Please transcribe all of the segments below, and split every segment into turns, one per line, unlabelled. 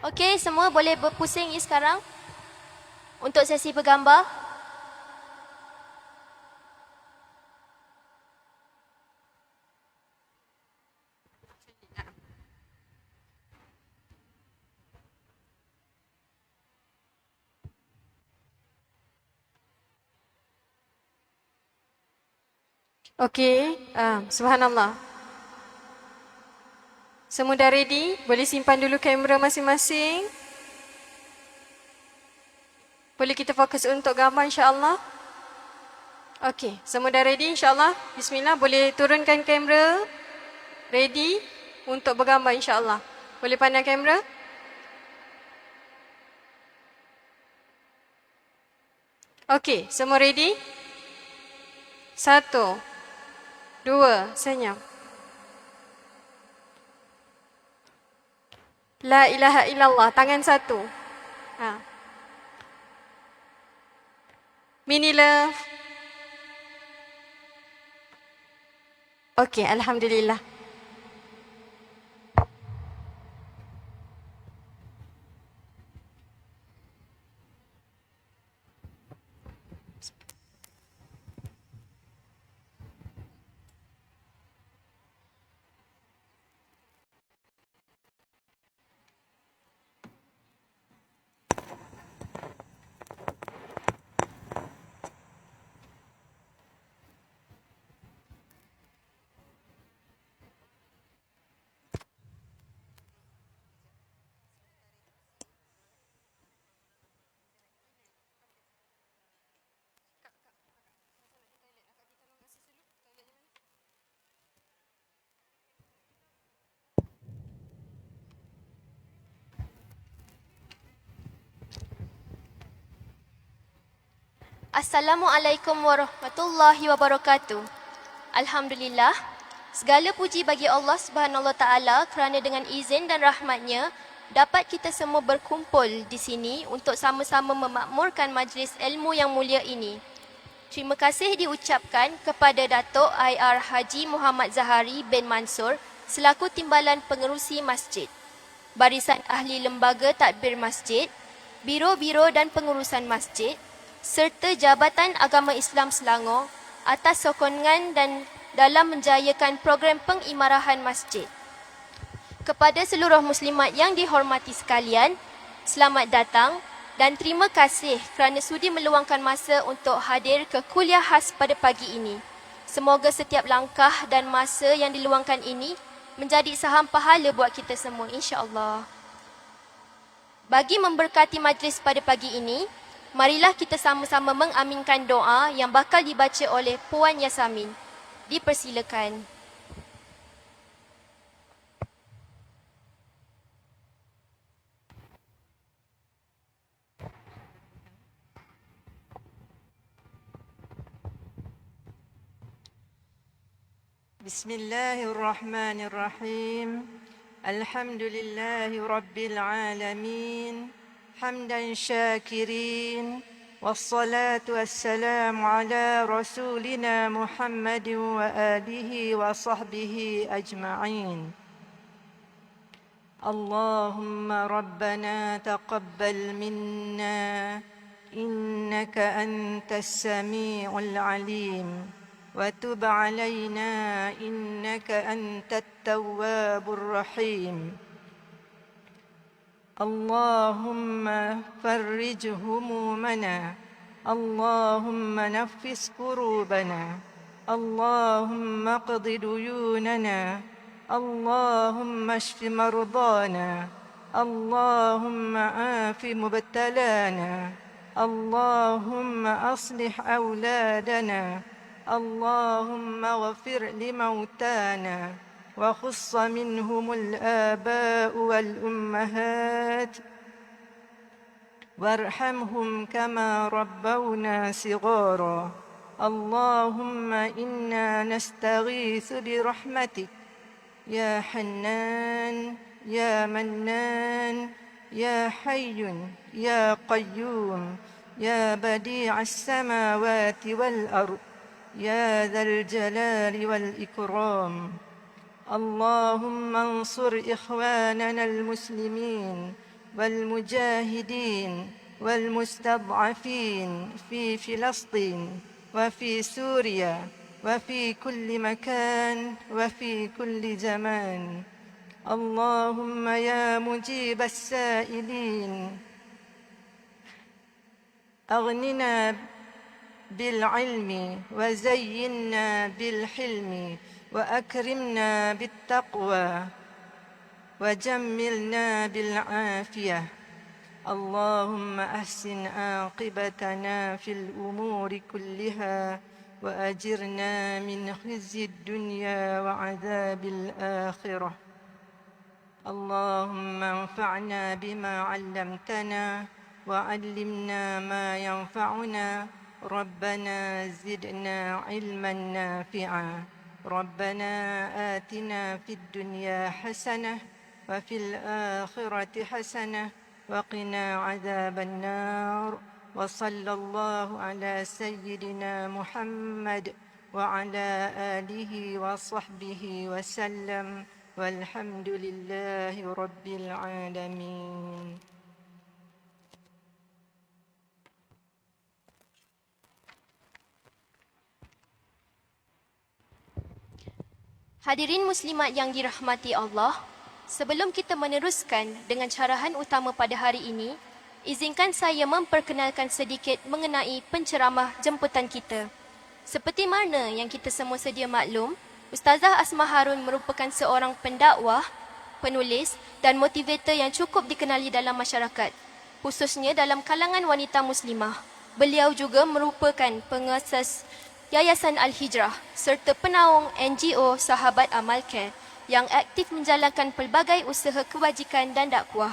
Okey, semua boleh berpusing ya sekarang untuk sesi bergambar. Okey, subhanallah. Semua dah ready? Boleh simpan dulu kamera masing-masing. Boleh kita fokus untuk gambar insya-Allah? Okey, semua dah ready insya-Allah? Bismillah, boleh turunkan kamera. Ready untuk bergambar insya-Allah. Boleh pandang kamera? Okey, semua ready? 1, 2, senyum. La ilaha illallah, tangan satu. Mini love. Okey, alhamdulillah. Assalamualaikum warahmatullahi wabarakatuh. Alhamdulillah, segala puji bagi Allah Subhanahu Wa Taala kerana dengan izin dan rahmatnya dapat kita semua berkumpul di sini untuk sama-sama memakmurkan majlis ilmu yang mulia ini. Terima kasih diucapkan kepada Datuk IR Haji Muhammad Zahari bin Mansur selaku Timbalan Pengerusi Masjid, Barisan Ahli Lembaga Tadbir Masjid, Biro-biro dan pengurusan masjid, serta Jabatan Agama Islam Selangor atas sokongan dan dalam menjayakan program pengimarahan masjid. Kepada seluruh muslimat yang dihormati sekalian, selamat datang dan terima kasih kerana sudi meluangkan masa untuk hadir ke kuliah khas pada pagi ini. Semoga setiap langkah dan masa yang diluangkan ini menjadi saham pahala buat kita semua, insya-Allah. Bagi memberkati majlis pada pagi ini, marilah kita sama-sama mengaminkan doa yang bakal dibaca oleh Puan Yasamin. Dipersilakan.
Bismillahirrahmanirrahim. Alhamdulillahi Rabbil Alamin. Hamdan syakirin. Wassalatu wassalamu ala rasulina Muhammadin wa alihi wa sahbihi ajma'in. Allahumma Rabbana taqabbal minna. Innaka antas sami'ul alim. وتب علينا إنك أنت التواب الرحيم. اللهم فرج همومنا. اللهم نفس كروبنا. اللهم اقض ديوننا. اللهم اشف مرضانا. اللهم عاف مبتلانا. اللهم أصلح أولادنا. اللهم اغفر لموتانا وخص منهم الآباء والأمهات وارحمهم كما ربونا صغارا. اللهم إنا نستغيث برحمتك يا حنان يا منان يا حي يا قيوم يا بديع السماوات والأرض يا ذا الجلال والإكرام. اللهم انصر إخواننا المسلمين والمجاهدين والمستضعفين في فلسطين وفي سوريا وفي كل مكان وفي كل زمان. اللهم يا مجيب السائلين أغننا بالعلم وزينا بالحلم وأكرمنا بالتقوى وجملنا بالعافية. اللهم أحسن عاقبتنا في الأمور كلها وأجرنا من خزي الدنيا وعذاب الآخرة. اللهم انفعنا بما علمتنا وعلمنا ما ينفعنا. ربنا زدنا علما نافعا. ربنا آتنا في الدنيا حسنة وفي الآخرة حسنة وقنا عذاب النار. وصلى الله على سيدنا محمد وعلى آله وصحبه وسلم والحمد لله رب العالمين.
Hadirin muslimat yang dirahmati Allah, sebelum kita meneruskan dengan carahan utama pada hari ini, izinkan saya memperkenalkan sedikit mengenai penceramah jemputan kita. Seperti mana yang kita semua sedia maklum, Ustazah Asma Harun merupakan seorang pendakwah, penulis dan motivator yang cukup dikenali dalam masyarakat, khususnya dalam kalangan wanita muslimah. Beliau juga merupakan pengasas Yayasan Al-Hijrah serta penaung NGO Sahabat Amal Care yang aktif menjalankan pelbagai usaha kebajikan dan dakwah.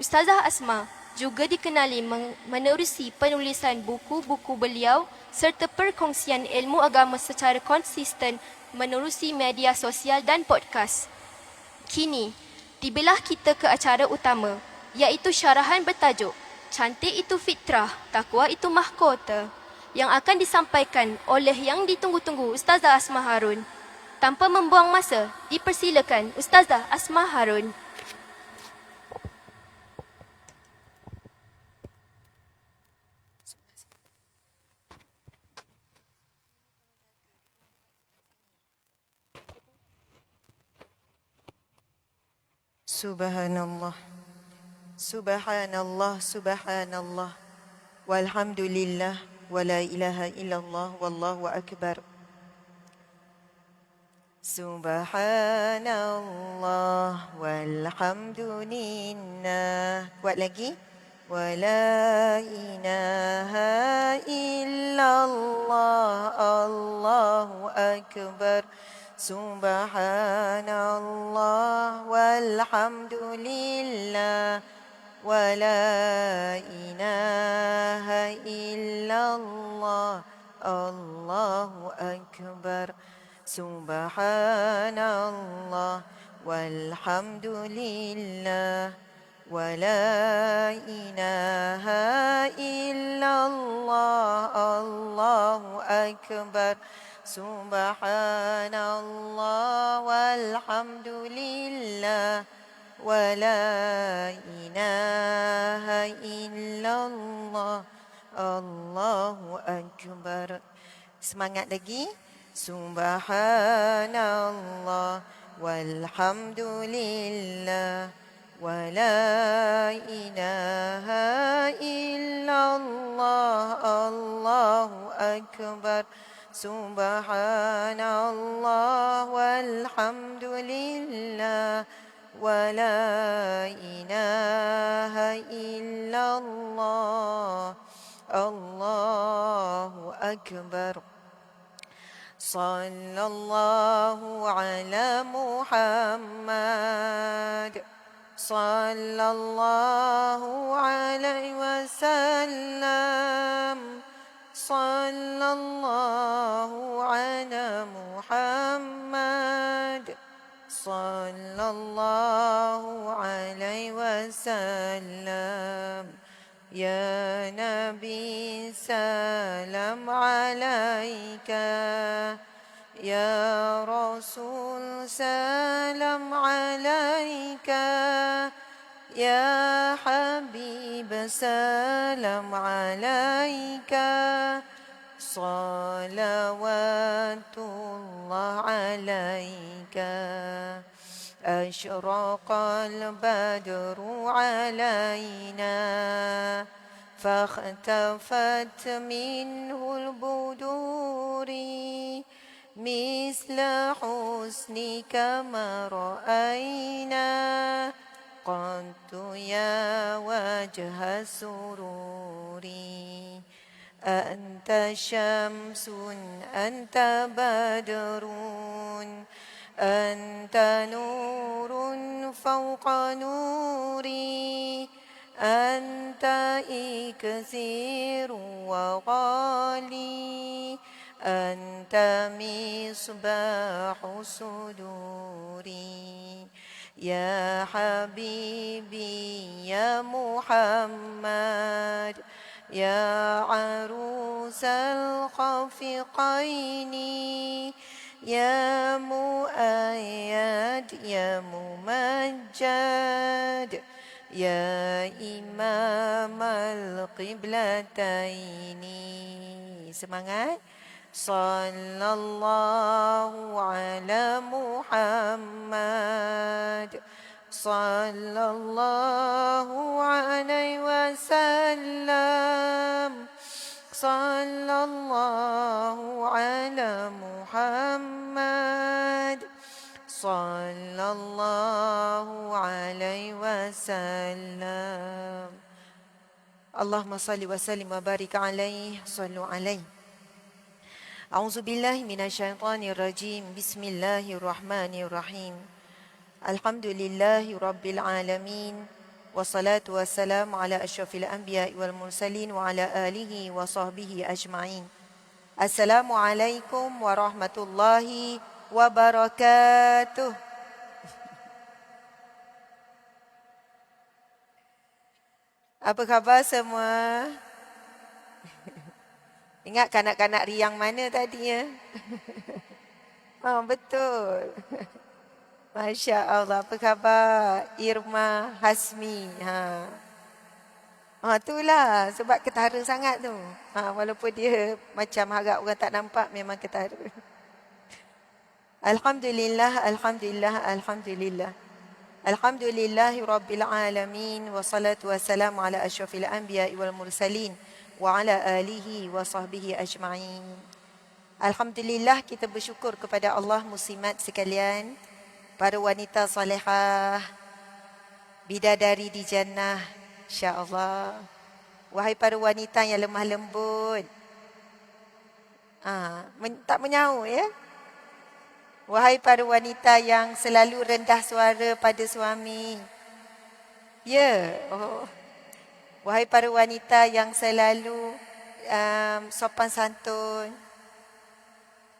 Ustazah Asma juga dikenali menerusi penulisan buku-buku beliau serta perkongsian ilmu agama secara konsisten menerusi media sosial dan podcast. Kini, tibalah kita ke acara utama, iaitu syarahan bertajuk Cantik Itu Fitrah, Takwa Itu Mahkota, yang akan disampaikan oleh yang ditunggu-tunggu Ustazah Asma Harun. Tanpa membuang masa, dipersilakan Ustazah Asma Harun.
Subhanallah, Subhanallah, Subhanallah, walhamdulillah, wala ilaha illallah, wallahu akbar. Subhanallah, walhamdulillah. Kuat lagi. Wala ilaha illallah, Allahu akbar. Subhanallah, walhamdulillah, wala ilaha illallah, Allahu akbar. Subhanallah, walhamdulillah, wala ilaha illallah, Allahu akbar. Subhanallah, walhamdulillah, wala ilaha illallah, Allahu akbar. Semangat lagi. Subhanallah, walhamdulillah, wala ilaha illallah, Allahu akbar. Subhanallah, walhamdulillah, wala ilaha illallah, Allahu akbar. Sallallahu ala Muhammad, sallallahu alaihi wasallam, sallallahu ala Muhammad, sallallahu alaihi wasallam. Ya Nabi salam alaika, Ya Rasul salam alaika, Ya والسلام عليك صلوات الله عليك أشرق البدر علينا فاختفت منه البدور مثل حسنك ما رأينا قد يا وجه السرور أنت شمس أنت بدر أنت نور فوق نوري أنت إكسير وغالي أنت مصباح صدوري يا حبيبي يا محمد يا عروس الخفقين يا مؤيد يا ممجد يا إمام القبلتين. Semangat. Sallallahu ala Muhammad sallallahu alaihi wasallam sallallahu ala Muhammad sallallahu alaihi wasallam. Allahumma salli wa sallim wa barik alaihi sallu alaihi. A'udzu billahi minasyaitonir rajim. Bismillahirrahmanirrahim. Alhamdulillahi rabbil alamin. Wassalatu wassalamu ala asyrafil anbiya'i wal mursalin wa ala alihi wa sahbihi ajma'in. Assalamualaikum warahmatullahi wabarakatuh. Apa khabar semua? Ingat kanak-kanak riang mana tadi ya? Oh, betul. Masya Allah. Apa khabar Irma Hasmi? Itulah sebab ketara sangat tu. Walaupun dia macam harap orang tak nampak, memang ketara. Alhamdulillah, alhamdulillah, alhamdulillah. Alhamdulillahi rabbil alamin. Wassalatu wassalamu ala asyrafil anbiya'i wal mursalin wa ala alihi wa sahbihi ajma'in. Alhamdulillah, kita bersyukur kepada Allah muslimat sekalian, para wanita salihah, bidadari di jannah, insya-Allah. Wahai para wanita yang lemah lembut, tak menyaut ya. Wahai para wanita yang selalu rendah suara pada suami, ya. Wahai para wanita yang selalu sopan santun,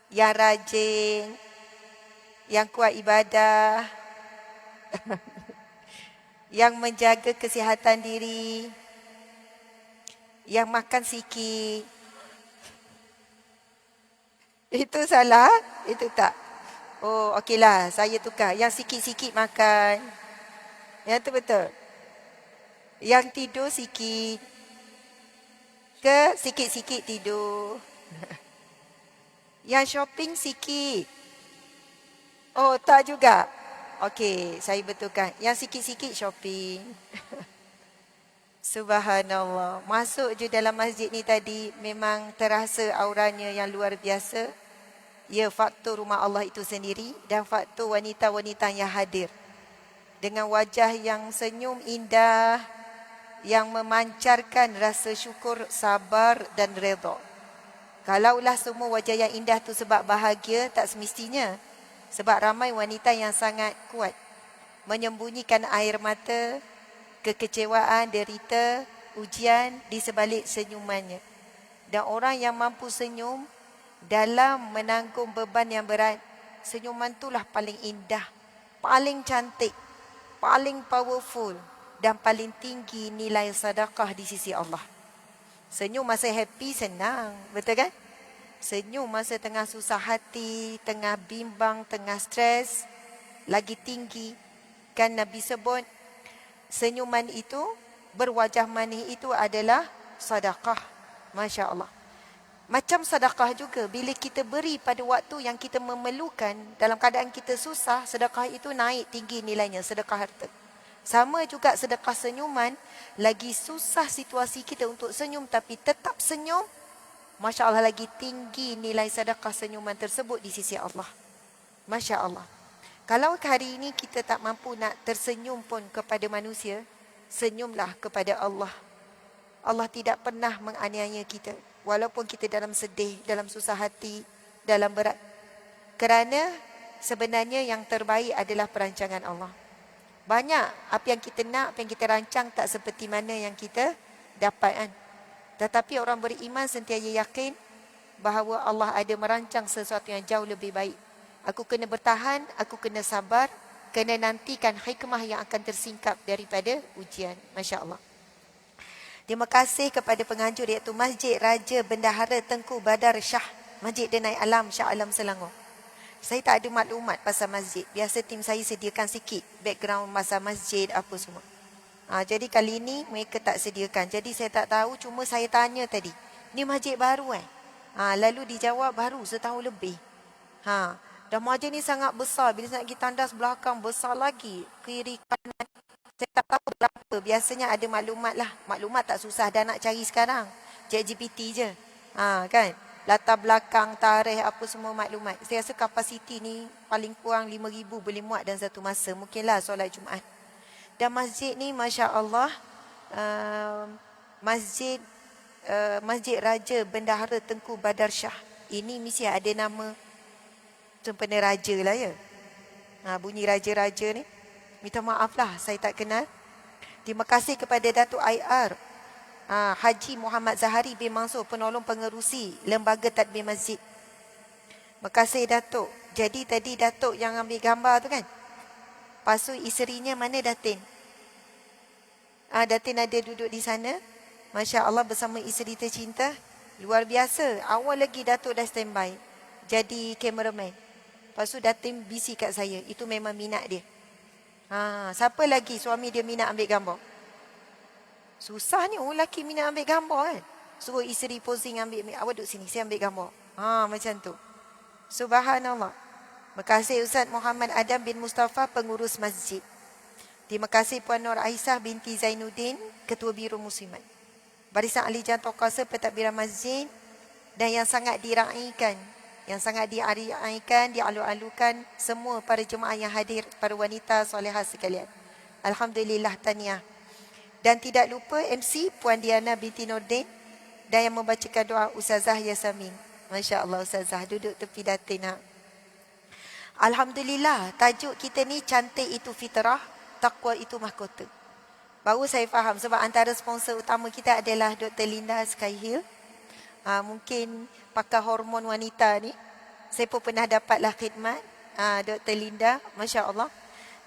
yang rajin, yang kuat ibadah, yang menjaga kesihatan diri, yang makan sikit. Itu salah? Itu tak? Oh, okeylah. Saya tukar. Yang sikit-sikit makan. Yang tu betul. Yang tidur sikit. Ke sikit-sikit tidur. Yang shopping sikit. Oh, tak juga. Okey, saya betulkan. Yang sikit-sikit shopping. Subhanallah. Masuk je dalam masjid ni tadi, memang terasa auranya yang luar biasa. Ya, faktor rumah Allah itu sendiri dan faktor wanita-wanita yang hadir. Dengan wajah yang senyum indah, yang memancarkan rasa syukur, sabar dan redha. Kalaulah semua wajah yang indah tu sebab bahagia, tak semestinya. Sebab ramai wanita yang sangat kuat menyembunyikan air mata, kekecewaan, derita, ujian di sebalik senyumannya. Dan orang yang mampu senyum dalam menanggung beban yang berat, senyuman itulah paling indah, paling cantik, paling powerful dan paling tinggi nilai sedekah di sisi Allah. Senyum masa happy senang, betul kan? Senyum masa tengah susah hati, tengah bimbang, tengah stres, lagi tinggi. Kan Nabi sebut, senyuman itu berwajah manis itu adalah sedekah. Masya Allah. Macam sedekah juga, bila kita beri pada waktu yang kita memerlukan, dalam keadaan kita susah, sedekah itu naik tinggi nilainya, sedekah harta. Sama juga sedekah senyuman, lagi susah situasi kita untuk senyum tapi tetap senyum, Masya Allah, lagi tinggi nilai sedekah senyuman tersebut di sisi Allah. Masya Allah. Kalau hari ini kita tak mampu nak tersenyum pun kepada manusia, senyumlah kepada Allah. Allah tidak pernah menganiaya kita. Walaupun kita dalam sedih, dalam susah hati, dalam berat. Kerana sebenarnya yang terbaik adalah perancangan Allah. Banyak apa yang kita nak, apa yang kita rancang tak seperti mana yang kita dapat kan. Tetapi orang beriman sentiasa yakin bahawa Allah ada merancang sesuatu yang jauh lebih baik. Aku kena bertahan, aku kena sabar, kena nantikan hikmah yang akan tersingkap daripada ujian. Masya Allah. Terima kasih kepada penganjur iaitu Masjid Raja Bendahara Tengku Badar Shah, Masjid Denai Alam, Shah Alam, Selangor. Saya tak ada maklumat pasal masjid. Biasa tim saya sediakan sikit background pasal masjid apa semua. Jadi kali ini mereka tak sediakan. Jadi saya tak tahu, cuma saya tanya tadi. Ni masjid baru lalu dijawab baru setahun lebih. Dan masjid ni sangat besar. Bila nak pergi tandas belakang, besar lagi. Kiri kanan. Saya tak tahu berapa. Biasanya ada maklumat lah. Maklumat tak susah dah nak cari sekarang. ChatGPT je. Kan? Latar belakang, tarikh, apa semua maklumat. Saya rasa kapasiti ni paling kurang 5,000 boleh muat dalam satu masa. Mungkinlah solat Jumaat. Dan masjid ni Masya Allah, Masjid Raja Bendahara Tengku Badar Shah. Ini mesti ada nama sempena raja lah ya. Bunyi raja-raja ni. Minta maaf lah, saya tak kenal. Terima kasih kepada Datuk IR Haji Muhammad Zahari bin Mansur, penolong pengerusi Lembaga Tadbir Masjid. Terima kasih Datuk. Jadi tadi Datuk yang ambil gambar tu kan. Pasu isterinya mana Datin? Datin ada duduk di sana. Masya Allah bersama isteri tercinta. Luar biasa. Awal lagi Datuk dah standby. Jadi cameraman. Lepas tu Datin busy kat saya. Itu memang minat dia. Siapa lagi suami dia minat ambil gambar? Susah ni orang lelaki minat ambil gambar kan. Suruh isteri posing ambil. Awak duduk sini, saya ambil gambar. Macam tu. Subhanallah. Terima kasih Ustaz Muhammad Adam bin Mustafa, pengurus masjid. Terima kasih Puan Nur Aisyah binti Zainuddin, Ketua Biro Muslimat. Barisan Ahli Jantung Kuasa Pentadbiran Masjid. Dan yang sangat diraikan, dialu-alukan semua para jemaah yang hadir, para wanita solehah sekalian. Alhamdulillah, tahniah. Dan tidak lupa MC Puan Diana binti Nordin dan yang membacakan doa Ustazah Yasamin. Masya Allah, Ustazah duduk tepi Datin. Alhamdulillah, tajuk kita ni cantik itu fitrah, takwa itu mahkota. Baru saya faham sebab antara sponsor utama kita adalah Dr. Linda Skyhill. Mungkin pakar hormon wanita ni. Saya pun pernah dapatlah khidmat Dr. Linda, Masya Allah.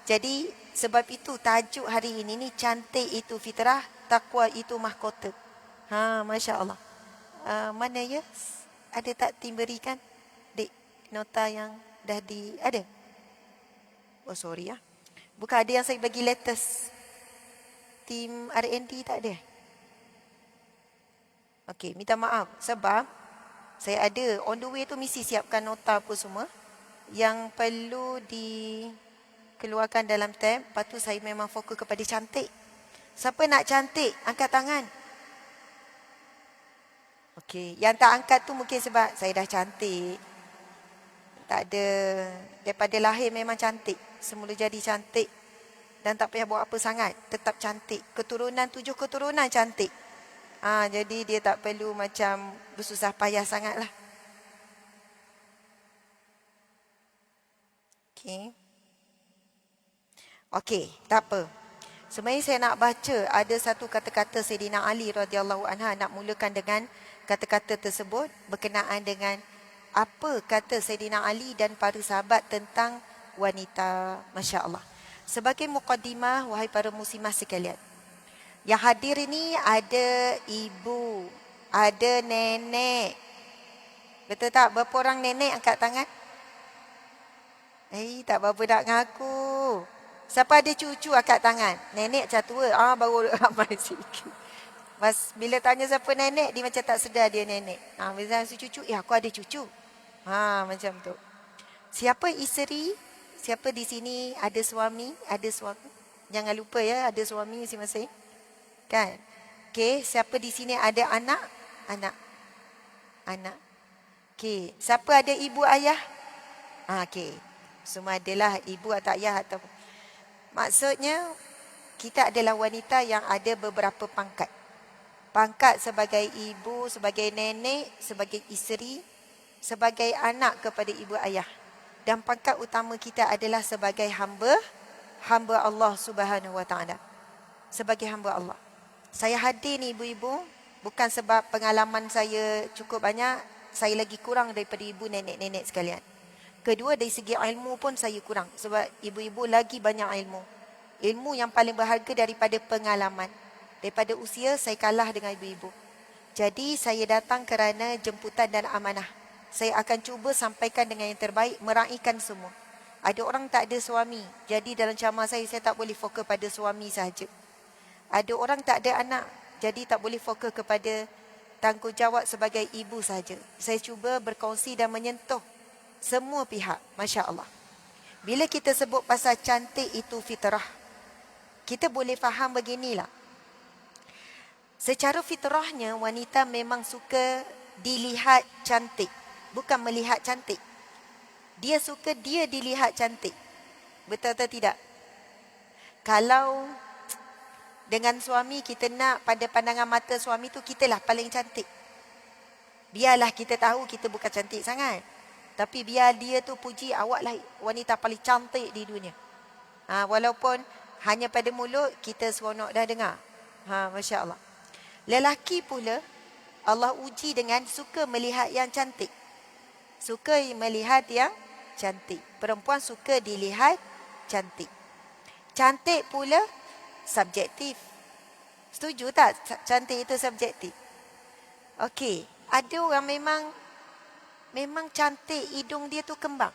Jadi sebab itu tajuk hari ini ni cantik itu fitrah, takwa itu mahkota. Masya Allah. Mana ya? Ada tak tim berikan? Dek, nota yang dah ada? Oh sorry ya. Bukan ada yang saya bagi latest. Tim R&D tak ada? Okey, minta maaf sebab saya ada on the way tu mesti siapkan nota apa semua yang perlu dikeluarkan dalam tab. Lepas tu saya memang fokus kepada cantik. Siapa nak cantik? Angkat tangan. Okey, yang tak angkat tu mungkin sebab saya dah cantik. Tak ada, daripada lahir memang cantik. Semula jadi cantik. Dan tak payah buat apa sangat. Tetap cantik. Keturunan 7 keturunan cantik. Jadi dia tak perlu macam bersusah payah sangatlah. Okey, tak apa. Sebenarnya saya nak baca ada satu kata-kata Sayyidina Ali radhiyallahu anha, nak mulakan dengan kata-kata tersebut berkenaan dengan apa kata Sayyidina Ali dan para sahabat tentang wanita. Masya Allah. Sebagai muqaddimah, wahai para muslimah sekalian, yang hadir ini ada ibu, ada nenek. Betul tak? Berapa orang nenek angkat tangan? Tak berapa nak ngaku. Siapa ada cucu angkat tangan. Nenek macam tua. Baru ramai sikit. Bila tanya siapa nenek, dia macam tak sedar dia nenek. Bila tanya cucu, aku ada cucu. Macam tu. Siapa isteri? Siapa di sini ada suami? Ada suami? Jangan lupa ya, ada suami masing-masing. Kan? Okey, siapa di sini ada anak? Anak. Okey, siapa ada ibu ayah? Okey. Semua adalah ibu atau ayah atau maksudnya kita adalah wanita yang ada beberapa pangkat. Pangkat sebagai ibu, sebagai nenek, sebagai isteri, sebagai anak kepada ibu ayah. Dan pangkat utama kita adalah sebagai hamba Allah Subhanahu Wa Taala. Sebagai hamba Allah. Saya hadir ni ibu-ibu bukan sebab pengalaman saya cukup banyak, saya lagi kurang daripada ibu nenek-nenek sekalian. Kedua, dari segi ilmu pun saya kurang sebab ibu-ibu lagi banyak ilmu. Ilmu yang paling berharga daripada pengalaman. Daripada usia, saya kalah dengan ibu-ibu. Jadi, saya datang kerana jemputan dan amanah. Saya akan cuba sampaikan dengan yang terbaik, meraihkan semua. Ada orang tak ada suami. Jadi, dalam ceramah saya tak boleh fokus pada suami sahaja. Ada orang tak ada anak. Jadi, tak boleh fokus kepada tanggungjawab sebagai ibu sahaja. Saya cuba berkongsi dan menyentuh semua pihak. Masya Allah. Bila kita sebut pasal cantik itu fitrah, kita boleh faham beginilah. Secara fitrahnya, wanita memang suka dilihat cantik. Bukan melihat cantik. Dia suka dia dilihat cantik. Betul atau tidak? Kalau dengan suami kita nak pada pandangan mata suami tu kitalah paling cantik. Biarlah kita tahu kita bukan cantik sangat. Tapi biar dia tu puji, awaklah wanita paling cantik di dunia. Walaupun hanya pada mulut kita seronok dah dengar. Masya Allah. Lelaki pula Allah uji dengan suka melihat yang cantik. Suka melihat yang cantik. Perempuan suka dilihat cantik. Cantik pula subjektif. Setuju tak cantik itu subjektif? Okey, ada orang memang cantik, hidung dia tu kembang.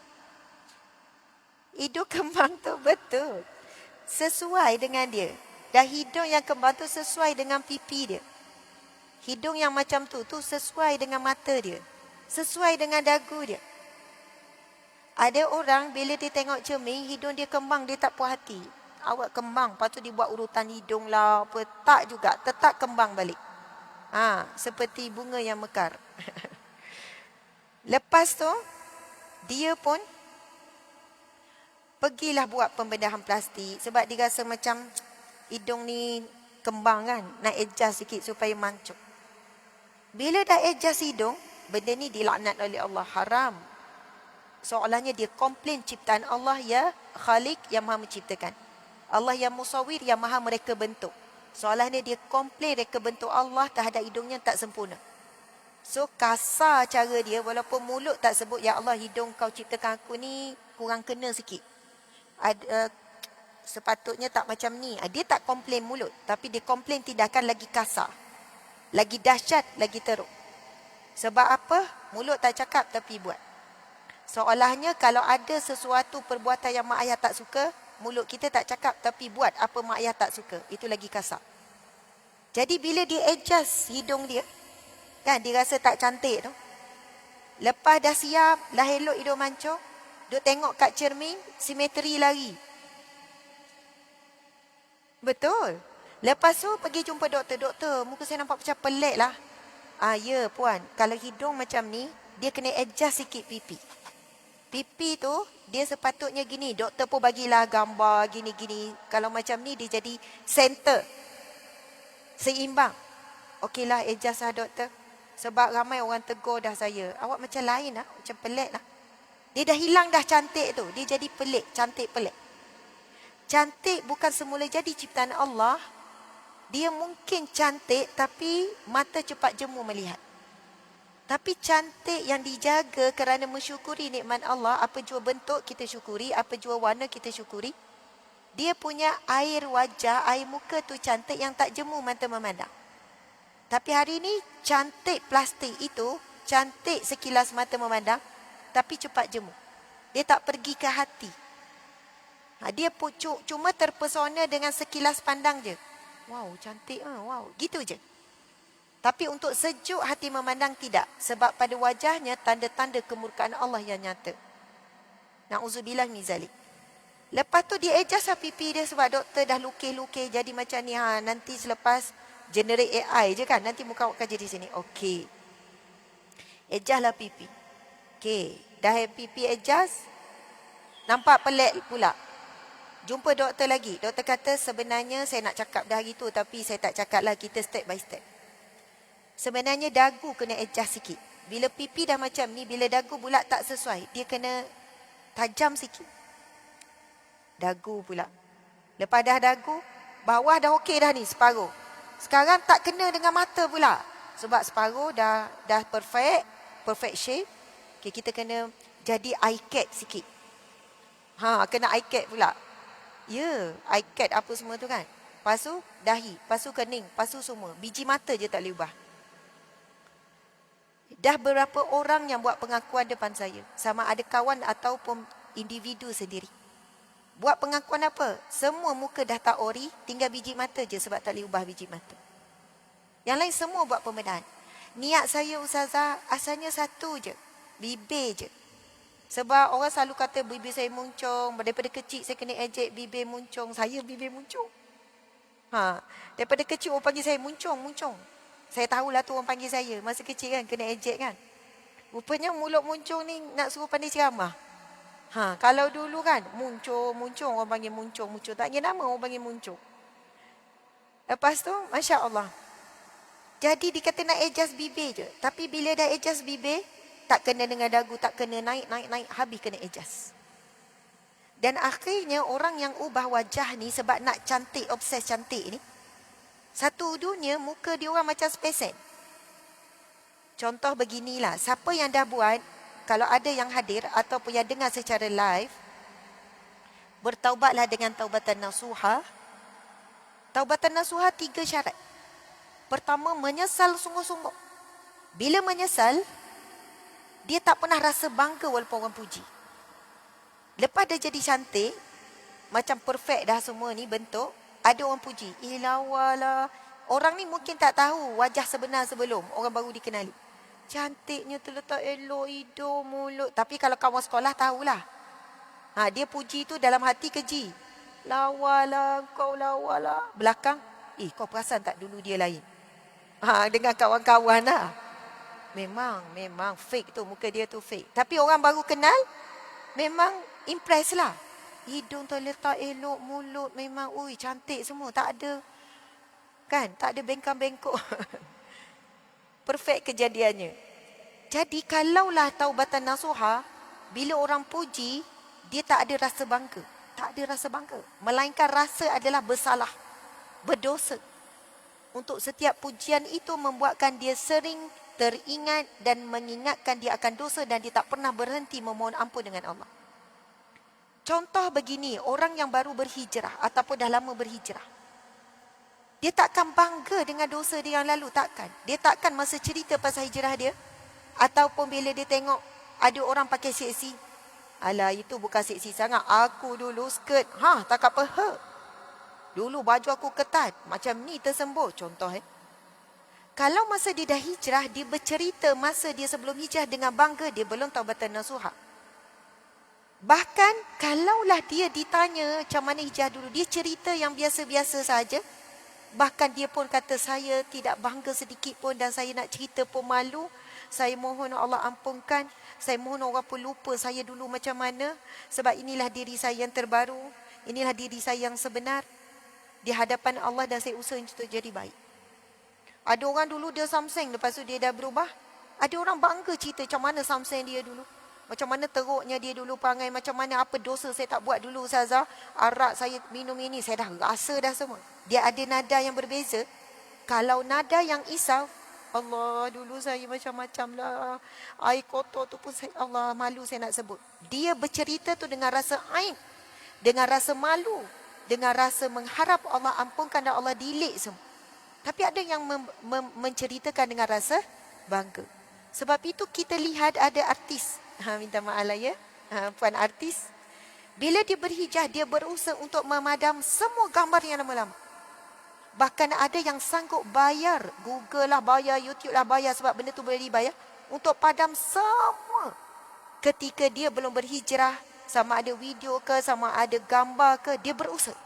Hidung kembang tu betul. Sesuai dengan dia. Dan hidung yang kembang tu sesuai dengan pipi dia. Hidung yang macam tu sesuai dengan mata dia. Sesuai dengan dagu dia. Ada orang bila dia tengok cermin, hidung dia kembang, dia tak puas hati. Awak kembang, lepas tu dia buat urutan hidung lah. Apa. Tak juga, tetap kembang balik. Seperti bunga yang mekar. Lepas tu, dia pun pergilah buat pembedahan plastik. Sebab dia rasa macam hidung ni kembang kan. Nak adjust sikit supaya mancung. Bila dah adjust hidung, benda ni dilaknat oleh Allah. Haram. Soalannya dia komplain ciptaan Allah ya Khalik yang maha menciptakan. Allah yang musawir yang maha mereka bentuk. Soalannya dia komplain reka bentuk Allah terhadap hidungnya tak sempurna. So kasar cara dia, walaupun mulut tak sebut ya Allah hidung kau ciptakan aku ni kurang kena sikit. Sepatutnya tak macam ni. Dia tak komplain mulut, tapi dia komplain tindakan lagi kasar. Lagi dahsyat, lagi teruk. Sebab apa? Mulut tak cakap tapi buat. Seolahnya kalau ada sesuatu perbuatan yang mak ayah tak suka, mulut kita tak cakap tapi buat apa mak ayah tak suka. Itu lagi kasar. Jadi bila dia adjust hidung dia, kan dia rasa tak cantik tu. Lepas dah siap, dah elok hidung mancung, duk tengok kat cermin, simetri lari. Betul. Lepas tu pergi jumpa doktor. Doktor, muka saya nampak macam pelik lah. Ya puan, kalau hidung macam ni, dia kena adjust sikit pipi. Pipi tu, dia sepatutnya gini. Doktor pun bagilah gambar gini-gini. Kalau macam ni, dia jadi center. Seimbang. Okeylah, adjust lah doktor. Sebab ramai orang tegur dah saya. Awak macam lain lah. Macam pelik lah. Dia dah hilang dah cantik tu. Dia jadi pelik. Cantik pelik. Cantik bukan semula jadi ciptaan Allah. Dia mungkin cantik tapi mata cepat jemu melihat. Tapi cantik yang dijaga kerana mensyukuri nikmat Allah. Apa jua bentuk kita syukuri. Apa jua warna kita syukuri. Dia punya air wajah, air muka tu cantik yang tak jemu mata memandang. Tapi hari ini cantik plastik itu, cantik sekilas mata memandang, tapi cepat jemu. Dia tak pergi ke hati. Dia cuma terpesona dengan sekilas pandang je. Wow, cantik. Wow, gitu je. Tapi untuk sejuk hati memandang tidak. Sebab pada wajahnya tanda-tanda kemurkaan Allah yang nyata. Na'udzubillah min zalik. Lepas tu dia adjust lah pipi dia sebab doktor dah lukis-lukis jadi macam ni. Nanti selepas generate AI je kan. Nanti muka awak akan jadi sini. Okey. Adjust lah pipi. Okey. Dah pipi adjust. Nampak pelik pula. Jumpa doktor lagi. Doktor kata sebenarnya saya nak cakap dah gitu. Tapi saya tak cakap lah. Kita step by step. Sebenarnya dagu kena adjust sikit. Bila pipi dah macam ni. Bila dagu pula tak sesuai. Dia kena tajam sikit. Dagu pula. Lepas dah dagu, bawah dah okey dah ni, separuh. Sekarang tak kena dengan mata pula. Sebab separuh dah perfect shape. Okay, kita kena jadi eye cat sikit. Kena eye cat pula. Ya, eye cat apa semua tu kan. Lepas tu dahi, lepas tu kening, lepas tu semua. Biji mata je tak boleh ubah. Dah berapa orang yang buat pengakuan depan saya. Sama ada kawan ataupun individu sendiri. Buat pengakuan apa? Semua muka dah tak ori, tinggal biji mata je sebab tak boleh ubah biji mata. Yang lain semua buat pembedahan. Niat saya Ustazah asalnya satu je. Bibir je. Sebab orang selalu kata bibir saya muncung. Daripada kecil saya kena ejek bibir muncung. Saya bibir muncung. Daripada kecil orang panggil saya muncung. Saya tahulah tu orang panggil saya. Masa kecil kan kena ejek kan. Rupanya mulut muncung ni nak suruh pandai ceramah. Kalau dulu kan muncung orang panggil muncung. Tak ingat nama orang panggil muncung. Lepas tu Masya Allah. Jadi dikata nak adjust bibir je. Tapi bila dah adjust bibir, tak kena dengan dagu, tak kena naik, habis kena adjust. Dan akhirnya orang yang ubah wajah ni sebab nak cantik, obses cantik ni. Satu dunia muka dia orang macam spesen. Contoh beginilah, siapa yang dah buat, kalau ada yang hadir ataupun yang dengar secara live, bertaubatlah dengan taubatan nasuha. Taubatan nasuha 3 syarat. Pertama, menyesal sungguh-sungguh. Bila menyesal, dia tak pernah rasa bangga walaupun orang puji. Lepas dia jadi cantik, macam perfect dah semua ni bentuk, ada orang puji. Lawalah. Orang ni mungkin tak tahu wajah sebenar sebelum orang baru dikenali. Cantiknya terletak elok hidung, mulut. Tapi kalau kawan sekolah tahulah. Dia puji tu dalam hati keji. Lawalah, kau lawalah. Belakang, kau perasan tak dulu dia lain? Dengan kawan-kawan lah. Memang fake tu. Muka dia tu fake. Tapi orang baru kenal, memang impress lah. Hidung terletak elok, mulut memang, cantik semua. Tak ada, kan? Tak ada bengkang-bengkok. Perfect kejadiannya. Jadi kalaulah taubatan nasuha, bila orang puji, dia tak ada rasa bangga. Tak ada rasa bangga. Melainkan rasa adalah bersalah, berdosa. Untuk setiap pujian itu membuatkan dia sering teringat dan mengingatkan dia akan dosa dan dia tak pernah berhenti memohon ampun dengan Allah. Contoh begini, orang yang baru berhijrah ataupun dah lama berhijrah. Dia takkan bangga dengan dosa dia yang lalu, takkan. Dia takkan masa cerita pasal hijrah dia. Ataupun bila dia tengok ada orang pakai seksi. Alah, itu bukan seksi sangat. Aku dulu skirt, tak apa. Dulu baju aku ketat. Macam ni tersembur, contoh. Kalau masa dia dah hijrah, dia bercerita masa dia sebelum hijrah dengan bangga, dia belum taubatan nasuha. Bahkan, kalaulah dia ditanya macam mana hijrah dulu, dia cerita yang biasa-biasa saja. Bahkan dia pun kata, saya tidak bangga sedikit pun dan saya nak cerita pun malu. Saya mohon Allah ampunkan. Saya mohon orang pun lupa saya dulu macam mana. Sebab inilah diri saya yang terbaru. Inilah diri saya yang sebenar. Di hadapan Allah dan saya usaha untuk jadi baik. Ada orang dulu dia samseng, lepas tu dia dah berubah. Ada orang bangga cerita macam mana samseng dia dulu. Macam mana teruknya dia dulu perangai, macam mana apa dosa saya tak buat dulu Ustazah. Arak saya minum ini, saya dah rasa dah semua. Dia ada nada yang berbeza. Kalau nada yang isaf, Allah dulu saya macam-macam lah. Air kotor tu pun saya, Allah malu saya nak sebut. Dia bercerita tu dengan rasa aib. Dengan rasa malu. Dengan rasa mengharap Allah ampunkan dan Allah delete semua. Tapi ada yang menceritakan dengan rasa bangga. Sebab itu kita lihat ada artis. Minta maaf lah ya. Puan artis. Bila dia berhijrah, dia berusaha untuk memadam semua gambar yang lama-lama. Bahkan ada yang sanggup bayar, Google lah bayar, YouTube lah bayar, sebab benda tu boleh dibayar, untuk padam semua. Ketika dia belum berhijrah, sama ada video ke, sama ada gambar ke, dia berusaha.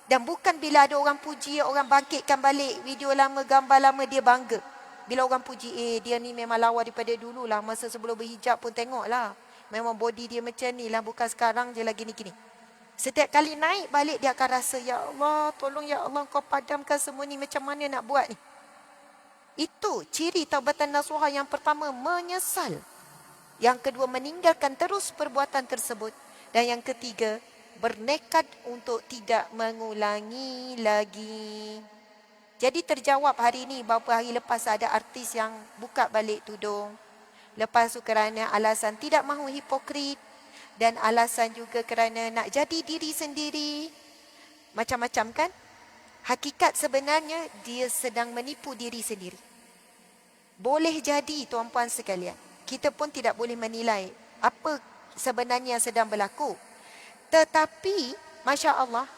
Dan bukan bila ada orang puji, orang bangkitkan balik video lama, gambar lama, dia bangga. Bila orang puji, dia ni memang lawa daripada dulu lah, masa sebelum berhijab pun tengok lah. Memang body dia macam ni lah, bukan sekarang je lagi gini-gini. Setiap kali naik balik, dia akan rasa, ya Allah, tolong ya Allah, kau padamkan semua ni, macam mana nak buat ni. Itu ciri taubatan nasuha. Yang pertama, menyesal. Yang kedua, meninggalkan terus perbuatan tersebut. Dan yang ketiga, bertekad untuk tidak mengulangi lagi. Jadi terjawab hari ini, beberapa hari lepas ada artis yang buka balik tudung. Lepas tu kerana alasan tidak mahu hipokrit, dan alasan juga kerana nak jadi diri sendiri. Macam-macam kan? Hakikat sebenarnya dia sedang menipu diri sendiri. Boleh jadi tuan-puan sekalian, kita pun tidak boleh menilai apa sebenarnya yang sedang berlaku. Tetapi, Masya Allah,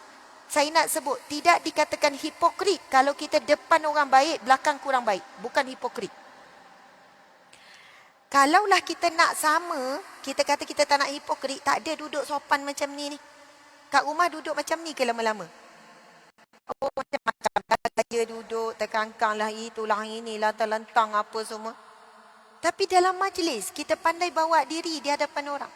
saya nak sebut, tidak dikatakan hipokrit kalau kita depan orang baik, belakang kurang baik. Bukan hipokrit. Kalaulah kita nak sama, kita kata kita tak nak hipokrit, tak ada duduk sopan macam ni. Kat rumah duduk macam ni ke lama-lama? Oh, macam-macam. Dia duduk, terkangkang lah, itulah, inilah, terlentang apa semua. Tapi dalam majlis, kita pandai bawa diri di hadapan orang.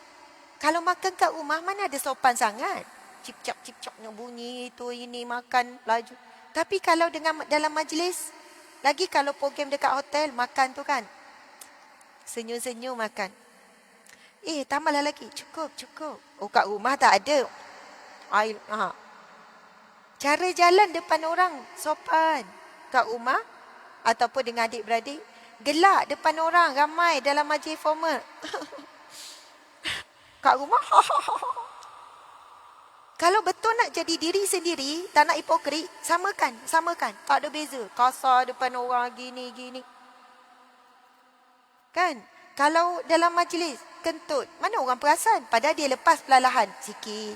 Kalau makan kat rumah, mana ada sopan sangat? Cip-cap-cip-capnya bunyi, itu, ini, makan, laju. Tapi kalau dalam majlis, lagi kalau program dekat hotel, makan tu kan, senyum-senyum makan. Tambahlah lagi. Cukup. Oh, kat rumah tak ada. Cara jalan depan orang sopan. Kat rumah ataupun dengan adik-beradik, gelak depan orang ramai dalam majlis formal. Kat rumah. Kalau betul nak jadi diri sendiri, tak nak hipokrit, samakan. Tak ada beza. Kasar depan orang gini. Kan? Kalau dalam majlis, kentut. Mana orang perasan? Padahal dia lepas perlahan. Sikit.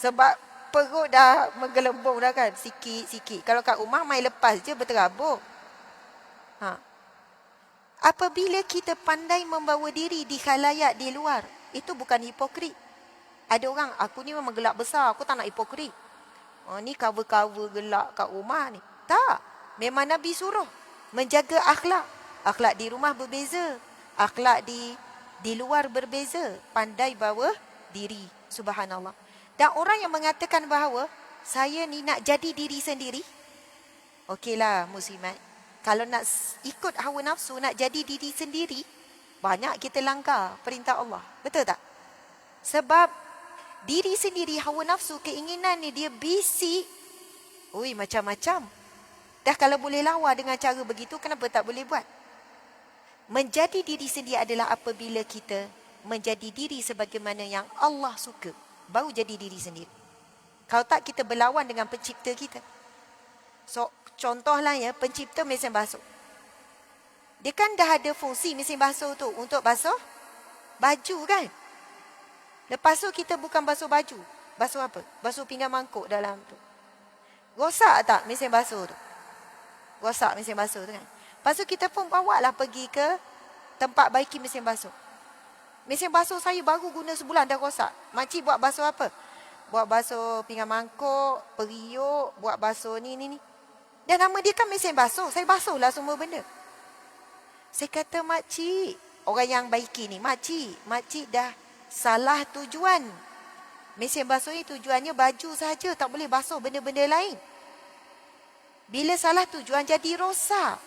Sebab perut dah menggelembung dah kan. Sikit. Kalau kat rumah, main lepas je berterabuk. Apabila kita pandai membawa diri di khalayak di luar, itu bukan hipokrit. Ada orang, aku ni memang gelak besar. Aku tak nak hipokrit. Ni cover-cover gelak kat rumah ni. Tak. Memang Nabi suruh menjaga akhlak. Akhlak di rumah berbeza. Akhlak di luar berbeza. Pandai bawa diri. Subhanallah. Dan orang yang mengatakan bahawa saya ni nak jadi diri sendiri. Okeylah muslimat. Kalau nak ikut hawa nafsu, nak jadi diri sendiri, banyak kita langgar perintah Allah. Betul tak? Sebab diri sendiri, hawa nafsu, keinginan ni dia bisik. Macam-macam. Dah kalau boleh lawa dengan cara begitu, kenapa tak boleh buat? Menjadi diri sendiri adalah apabila kita menjadi diri sebagaimana yang Allah suka. Baru jadi diri sendiri. Kalau tak, kita berlawan dengan pencipta kita. So, contohlah ya, pencipta mesin basuh. Dia kan dah ada fungsi mesin basuh tu untuk basuh baju kan? Lepas tu kita bukan basuh baju. Basuh apa? Basuh pinggan mangkuk dalam tu. Rosak tak mesin basuh tu? Rosak mesin basuh tu kan? Lepas tu kita pun bawa lah pergi ke tempat baiki mesin basuh. Mesin basuh saya baru guna sebulan dah rosak. Makcik buat basuh apa? Buat basuh pinggan mangkuk, periuk, buat basuh ni. Dan nama dia kan mesin basuh. Saya basuh lah semua benda. Saya kata, makcik, orang yang baiki ni, makcik dah salah tujuan. Mesin basuh ni tujuannya baju saja, tak boleh basuh benda-benda lain. Bila salah tujuan jadi rosak.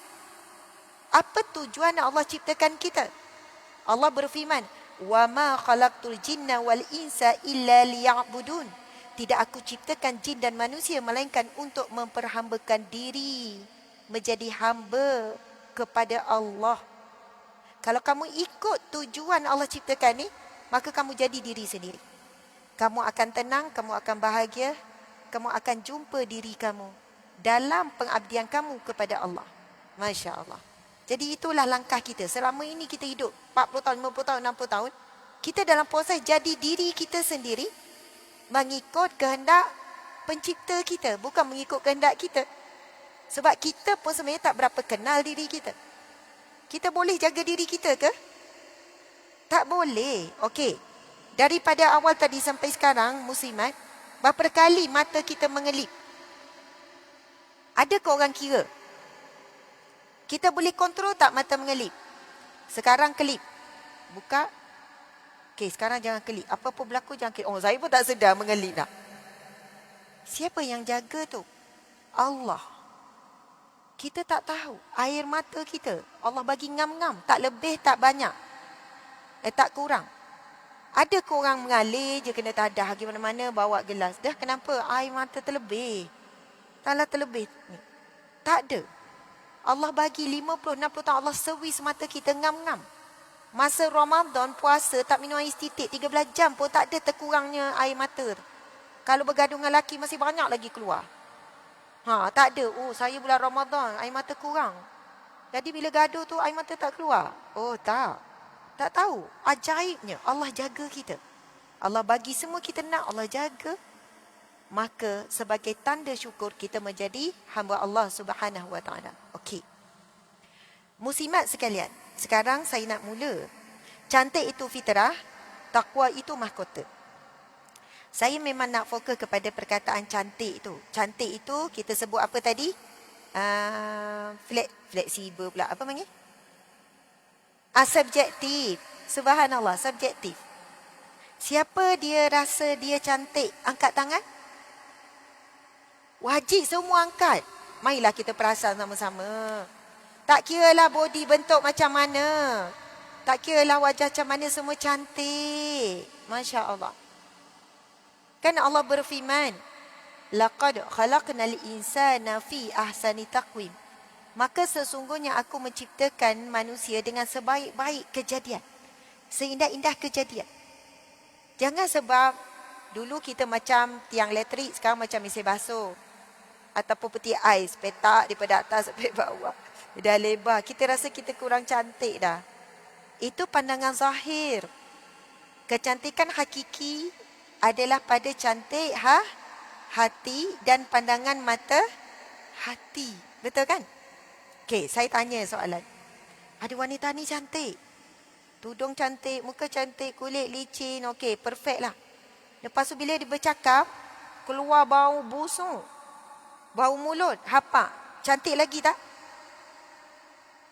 Apa tujuan Allah ciptakan kita? Allah berfirman, "Wa ma khalaqtul jinna wal insa illa liya'budun." Tidak aku ciptakan jin dan manusia melainkan untuk memperhambakan diri, menjadi hamba kepada Allah. Kalau kamu ikut tujuan Allah ciptakan ni, maka kamu jadi diri sendiri. Kamu akan tenang, kamu akan bahagia, kamu akan jumpa diri kamu dalam pengabdian kamu kepada Allah. Masya Allah. Jadi itulah langkah kita. Selama ini kita hidup 40 tahun, 50 tahun, 60 tahun. Kita dalam proses jadi diri kita sendiri. mengikut kehendak pencipta kita, bukan mengikut kehendak kita. Sebab kita pun sebenarnya tak berapa kenal diri kita. Kita boleh jaga diri kita ke? Tak boleh. Okey. Daripada awal tadi sampai sekarang, muslimat, berapa kali mata kita mengelip? Ada ke orang kira? Kita boleh kontrol tak mata mengelip? Sekarang kelip. Buka. Okey, sekarang jangan kelip. Apa-apa berlaku jangan kelip. Oh, saya pun tak sedar mengelip dah. Siapa yang jaga tu? Allah. Kita tak tahu. Air mata kita, Allah bagi ngam-ngam. Tak lebih, tak banyak. Tak kurang. Ada ke orang mengalir je kena tadah pergi mana-mana bawa gelas. Dah kenapa air mata terlebih? Taklah terlebih. Tak ada. Allah bagi 50-60 tahun. Allah servis mata kita ngam-ngam. Masa Ramadan puasa tak minum air setitik 13 jam pun tak ada terkurangnya air mata. Kalau bergaduh dengan lelaki masih banyak lagi keluar. Tak ada. Oh, saya bulan Ramadan air mata kurang. Jadi bila gaduh tu air mata tak keluar. Oh, tak. Tak tahu. Ajaibnya Allah jaga kita. Allah bagi semua kita nak, Allah jaga. Maka sebagai tanda syukur kita menjadi hamba Allah Subhanahu Wa Taala. Okey. Muslimat sekalian, sekarang saya nak mula. Cantik itu fitrah, takwa itu mahkota. Saya memang nak fokus kepada perkataan cantik itu. Cantik itu kita sebut apa tadi? Fleksibel pula. Apa panggil? Subjektif. Subhanallah, subjektif. Siapa dia rasa dia cantik? Angkat tangan. Wajib semua angkat. Marilah kita perasan sama-sama. Tak kiralah body bentuk macam mana. Tak kiralah wajah macam mana, semua cantik. Masya Allah. Kan Allah berfirman, laqad khalaqnal insana fi ahsani taqwim. Maka sesungguhnya aku menciptakan manusia dengan sebaik-baik kejadian. Seindah-indah kejadian. Jangan sebab dulu kita macam tiang elektrik, sekarang macam mesin basuh. Ataupun peti ais, petak daripada atas sampai bawah. Dah lebar. Kita rasa kita kurang cantik dah. Itu pandangan zahir. Kecantikan hakiki adalah pada cantik hati dan pandangan mata hati. Betul kan? Okey, saya tanya soalan. Ada wanita ni cantik. Tudung cantik, muka cantik, kulit licin. Okey, perfect lah. Lepas tu bila dia bercakap, keluar bau busuk. Bau mulut, hapak. Cantik lagi tak?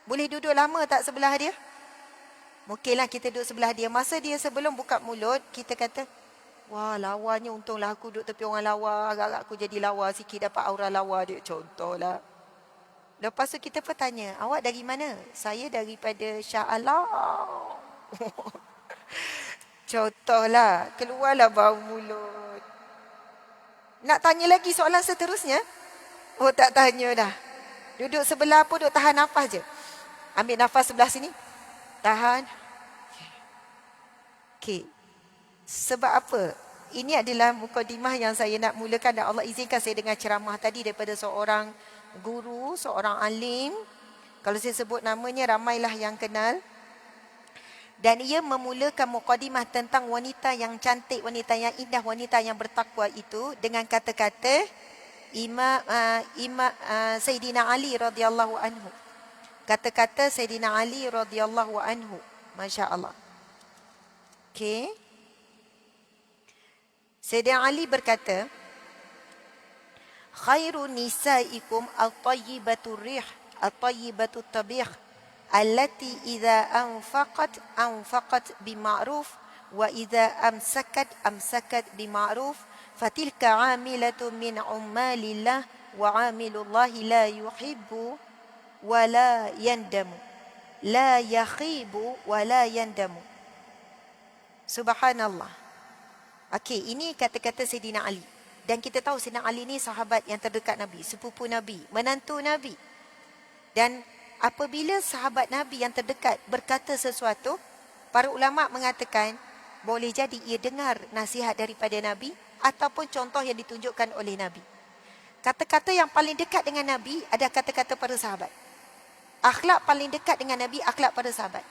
Boleh duduk lama tak sebelah dia? Mungkinlah kita duduk sebelah dia. Masa dia sebelum buka mulut, kita kata, wah, lawanya untunglah aku duduk tepi orang lawa. Agak-agak aku jadi lawa sikit, dapat aura lawa dia. Contohlah. Lepas tu kita bertanya, awak dari mana? Saya daripada Shah Alam. Contohlah, keluarlah bau mulut. Nak tanya lagi soalan seterusnya? Oh, tak tanya dah. Duduk sebelah pun duduk tahan nafas je. Ambil nafas sebelah sini. Tahan. Okey. Sebab apa? Ini adalah mukadimah yang saya nak mulakan dan Allah izinkan saya dengar ceramah tadi daripada seorang guru, seorang alim. Kalau saya sebut namanya, ramailah yang kenal. Dan ia memulakan mukadimah tentang wanita yang cantik, wanita yang indah, wanita yang bertakwa itu dengan kata-kata Sayyidina Ali radhiyallahu anhu. Kata-kata Sayyidina Ali radhiyallahu anhu. Masya Allah. Okey. Sayyidina Ali berkata, khairun nisaikum at-tayyibatu rih, at-tayyibatu tabih, allati idza anfaqat bima'ruf wa idza amsakat bima'ruf, fatilka 'amilatu min 'ummalillah wa 'amilullahi la yuhibbu wa la yandamu, la yakhibu wa la yandamu. Subhanallah. Okey, ini kata-kata Sayyidina Ali. Dan kita tahu Sayyidina Ali ni sahabat yang terdekat Nabi, sepupu Nabi, menantu Nabi. Dan apabila sahabat Nabi yang terdekat berkata sesuatu, para ulama mengatakan boleh jadi ia dengar nasihat daripada Nabi ataupun contoh yang ditunjukkan oleh Nabi. Kata-kata yang paling dekat dengan Nabi adalah kata-kata para sahabat. Akhlak paling dekat dengan Nabi, akhlak para sahabat.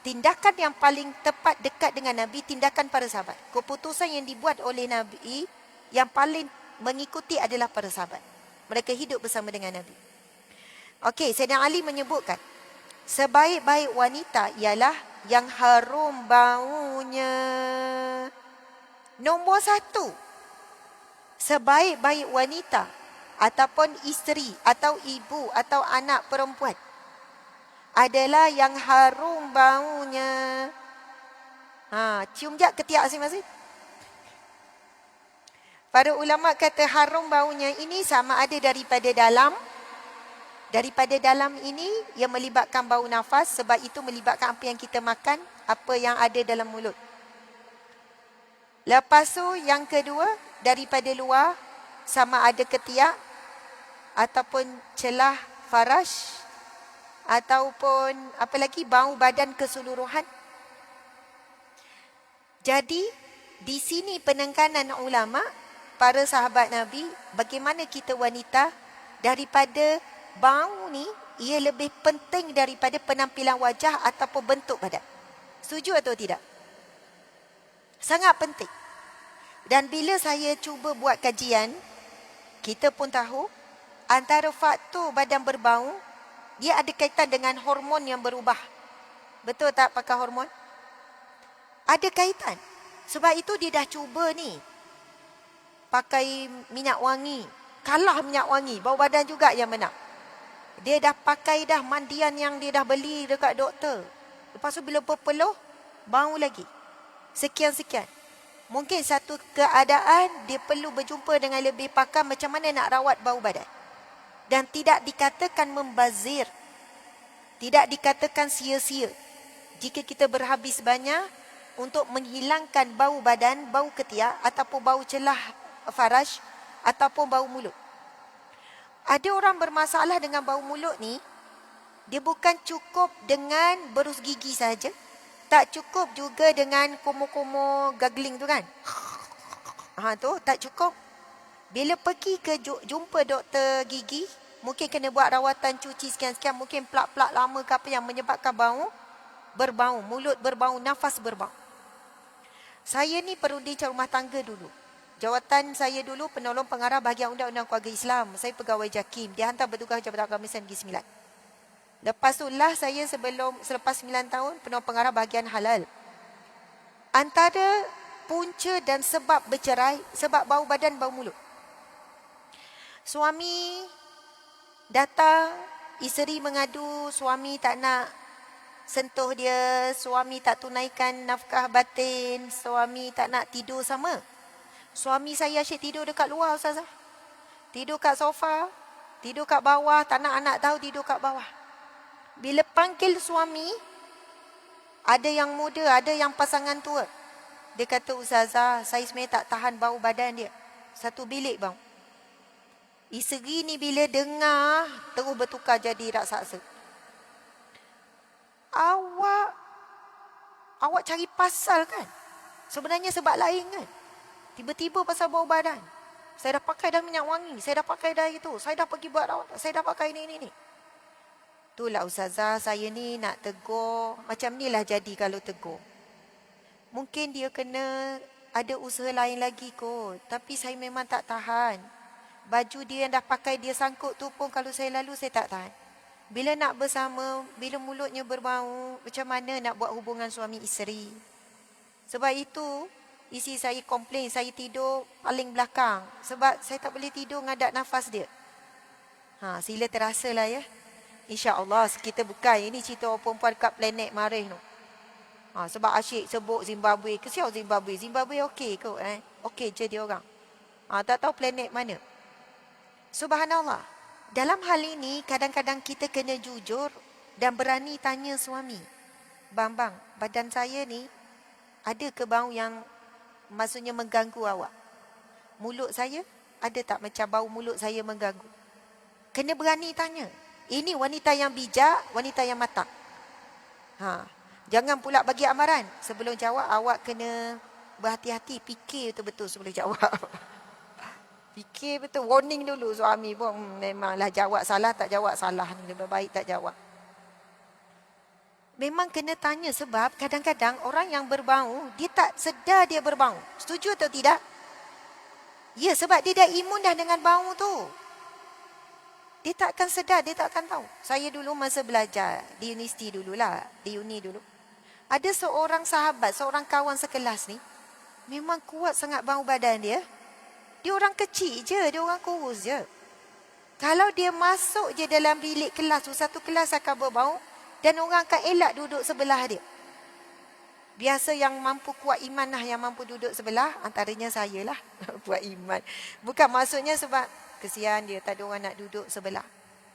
tindakan yang paling tepat dekat dengan Nabi, tindakan para sahabat. Keputusan yang dibuat oleh Nabi yang paling mengikuti adalah para sahabat. Mereka hidup bersama dengan Nabi. Okey, Sayyidina Ali menyebutkan, sebaik-baik wanita ialah yang harum baunya. Nombor 1, sebaik-baik wanita ataupun isteri atau ibu atau anak perempuan adalah yang harum baunya. Cium jap ketiak masing-masing. Para ulama kata harum baunya ini sama ada daripada dalam ini yang melibatkan bau nafas, sebab itu melibatkan apa yang kita makan, apa yang ada dalam mulut. Lepas tu yang kedua, daripada luar, sama ada ketiak ataupun celah farash ataupun apa lagi, bau badan keseluruhan. Jadi di sini penekanan ulama, para sahabat Nabi, bagaimana kita wanita daripada bau ni, ia lebih penting daripada penampilan wajah ataupun bentuk badan. Setuju atau tidak? Sangat penting. Dan bila saya cuba buat kajian, kita pun tahu antara faktor badan berbau, dia ada kaitan dengan hormon yang berubah. Betul tak pakai hormon? Ada kaitan. Sebab itu dia dah cuba ni, pakai minyak wangi. Kalah minyak wangi, bau badan juga yang menang. Dia dah pakai dah mandian yang dia dah beli dekat doktor. Lepas tu bila berpeluh, bau lagi. Sekian-sekian. Mungkin satu keadaan dia perlu berjumpa dengan lebih pakar macam mana nak rawat bau badan. Dan tidak dikatakan membazir. Tidak dikatakan sia-sia. Jika kita berhabis banyak untuk menghilangkan bau badan, bau ketiak ataupun bau celah farash ataupun bau mulut. Ada orang bermasalah dengan bau mulut ni, dia bukan cukup dengan berus gigi saja. Tak cukup juga dengan komo-komo gargling tu kan. Tu tak cukup. Bila pergi ke jumpa doktor gigi, mungkin kena buat rawatan cuci sekian-sekian, mungkin plak-plak lama ke apa yang menyebabkan berbau, mulut berbau, nafas berbau. Saya ni perudi rumah tangga dulu. Jawatan saya dulu penolong pengarah bahagian undang-undang keluarga Islam. Saya pegawai JAKIM. Dia hantar bertugas Jabatan Afghanistan Negeri Sembilan. Lepas tu lah saya selepas 9 tahun penolong pengarah bahagian halal. Antara punca dan sebab bercerai, sebab bau badan, bau mulut. Suami datang, isteri mengadu, suami tak nak sentuh dia, suami tak tunaikan nafkah batin, suami tak nak tidur sama. Suami saya asyik tidur dekat luar, Ustazah. Tidur kat sofa, tidur kat bawah, tak nak anak tahu tidur kat bawah. Bila panggil suami, ada yang muda, ada yang pasangan tua. Dia kata, Ustazah, saya sebenarnya tak tahan bau badan dia. Satu bilik bang. Isteri ni bila dengar, terus bertukar jadi raksasa. Awak cari pasal kan? Sebenarnya sebab lain kan? Tiba-tiba pasal bau badan. Saya dah pakai dah minyak wangi. Saya dah pakai dah itu. Saya dah pergi buat rawat. Saya dah pakai ni. Itulah Ustazah, saya ni nak tegur. Macam ni lah jadi kalau tegur. Mungkin dia kena ada usaha lain lagi kot. Tapi saya memang tak tahan. Baju dia yang dah pakai dia sangkut tu pun kalau saya lalu saya tak tahan. Bila nak bersama, bila mulutnya berbau, macam mana nak buat hubungan suami isteri. Sebab itu, isi saya komplain, saya tidur paling belakang. Sebab saya tak boleh tidur ngadak nafas dia. Sila terasa lah ya. InsyaAllah kita bukan. Ini cerita orang perempuan kat planet Marikh tu. Sebab asyik sebut Zimbabwe. Kesiau Zimbabwe. Zimbabwe okey kot. Okey je dia orang. Tak tahu planet mana. Subhanallah. Dalam hal ini, kadang-kadang kita kena jujur dan berani tanya suami. Bang, badan saya ni ada ke bau yang maksudnya mengganggu awak? Mulut saya ada tak macam bau mulut saya mengganggu? Kena berani tanya. Ini wanita yang bijak, wanita yang matang. Jangan pula bagi amaran. Sebelum jawab, awak kena berhati-hati. Fikir betul-betul sebelum jawab. Fikir betul. Warning dulu suami pun. Memanglah jawab salah, tak jawab salah. Lebih baik tak jawab. Memang kena tanya sebab kadang-kadang orang yang berbau, dia tak sedar dia berbau. Setuju atau tidak? Ya, sebab dia dah imun dah dengan bau tu. Dia tak akan sedar, dia tak akan tahu. Saya dulu masa belajar di universiti dululah, di uni dulu. Ada seorang sahabat, seorang kawan sekelas ni, memang kuat sangat bau badan dia. Dia orang kecil je, dia orang kurus je. Kalau dia masuk je dalam bilik kelas tu, satu kelas akan berbau dan orang akan elak duduk sebelah dia. Biasa yang mampu kuat iman lah yang mampu duduk sebelah, antaranya saya lah. Kuat iman. Bukan maksudnya sebab kesian dia, tak ada orang nak duduk sebelah.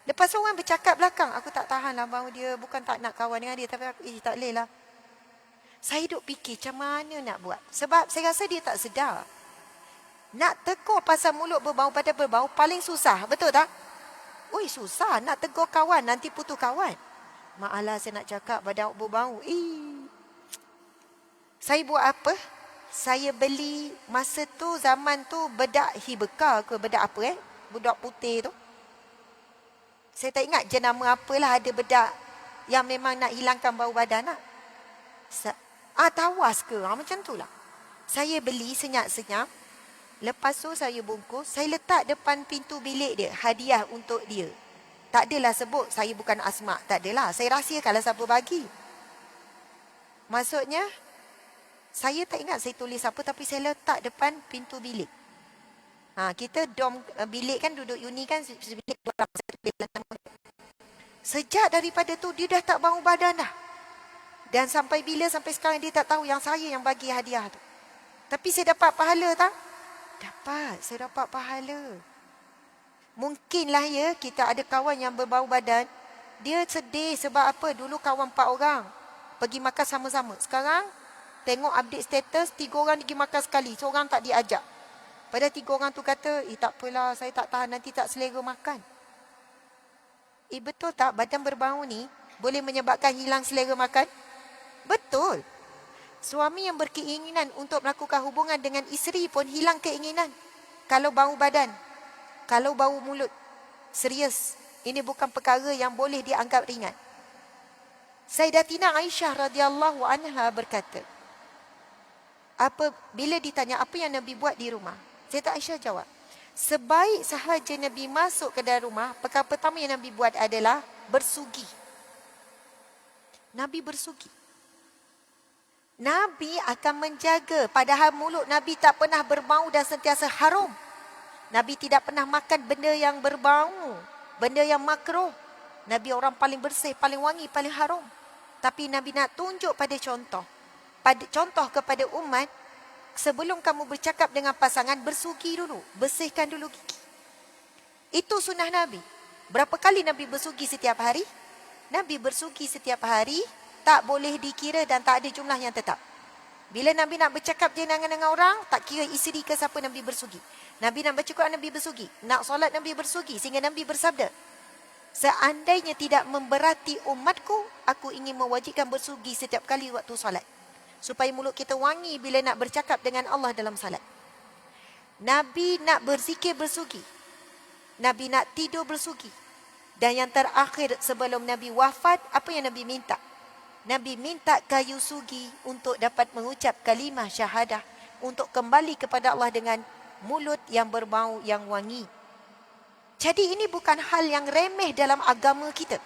Lepas tu orang bercakap belakang, aku tak tahan lah bau dia, bukan tak nak kawan dengan dia, tapi aku, tak boleh lah. Saya duk fikir macam mana nak buat. Sebab saya rasa dia tak sedar. Nak tegur pasal mulut berbau pada berbau paling susah, betul tak? Ui, susah nak tegur kawan, nanti putus kawan. Malah saya nak cakap badan berbau. Saya buat apa? Saya beli masa tu, zaman tu bedak hibeka ke bedak apa budak putih tu. Saya tak ingat jenama apalah, ada bedak yang memang nak hilangkan bau badan lah. Tawas ke? Macam tu lah. Saya beli senyap-senyap. Lepas tu saya bungkus, saya letak depan pintu bilik dia, hadiah untuk dia. Tak adalah sebut saya bukan Asma, tak adalah. Saya rahsia kalau siapa bagi. Maksudnya, saya tak ingat saya tulis apa, tapi saya letak depan pintu bilik. Kita dom bilik kan, duduk uni kan, bilik orang. Sejak daripada tu, dia dah tak bau badan dah. Dan sampai bila, sampai sekarang dia tak tahu yang saya yang bagi hadiah tu. Tapi saya dapat pahala tak? Dapat, saya dapat pahala. Mungkinlah ya, kita ada kawan yang berbau badan. Dia sedih sebab apa? Dulu kawan 4 orang. Pergi makan sama-sama. Sekarang, tengok update status, 3 orang pergi makan sekali. Seorang tak diajak. Pada 3 orang tu kata, tak apalah, saya tak tahan, nanti tak selera makan. Betul tak badan berbau ni boleh menyebabkan hilang selera makan? Betul. Suami yang berkeinginan untuk melakukan hubungan dengan isteri pun hilang keinginan. Kalau bau badan, kalau bau mulut, serius. Ini bukan perkara yang boleh dianggap ringan. Sayyidatina Aisyah radhiyallahu anha berkata, bila ditanya apa yang Nabi buat di rumah, Sayyidatina Aisyah jawab, sebaik sahaja Nabi masuk ke dalam rumah, perkara pertama yang Nabi buat adalah bersugi. Nabi bersugi. Nabi akan menjaga, padahal mulut Nabi tak pernah berbau dan sentiasa harum. Nabi tidak pernah makan benda yang berbau, benda yang makruh. Nabi orang paling bersih, paling wangi, paling harum. Tapi Nabi nak tunjuk pada contoh kepada umat, sebelum kamu bercakap dengan pasangan, bersugi dulu, bersihkan dulu gigi. Itu sunnah Nabi. Berapa kali Nabi bersugi setiap hari? Nabi bersugi setiap hari, tak boleh dikira dan tak ada jumlah yang tetap. Bila Nabi nak bercakap dengan orang, tak kira isteri ke siapa, Nabi bersugi. Nabi nak baca Quran, Nabi bersugi. Nak solat, Nabi bersugi. Sehingga Nabi bersabda, seandainya tidak memberati umatku, aku ingin mewajibkan bersugi setiap kali waktu solat. Supaya mulut kita wangi bila nak bercakap dengan Allah dalam salat. Nabi nak berzikir bersugi. Nabi nak tidur bersugi. Dan yang terakhir sebelum Nabi wafat, apa yang Nabi minta? Nabi minta kayu sugi untuk dapat mengucap kalimah syahadah, untuk kembali kepada Allah dengan mulut yang berbau, yang wangi. Jadi ini bukan hal yang remeh dalam agama kita.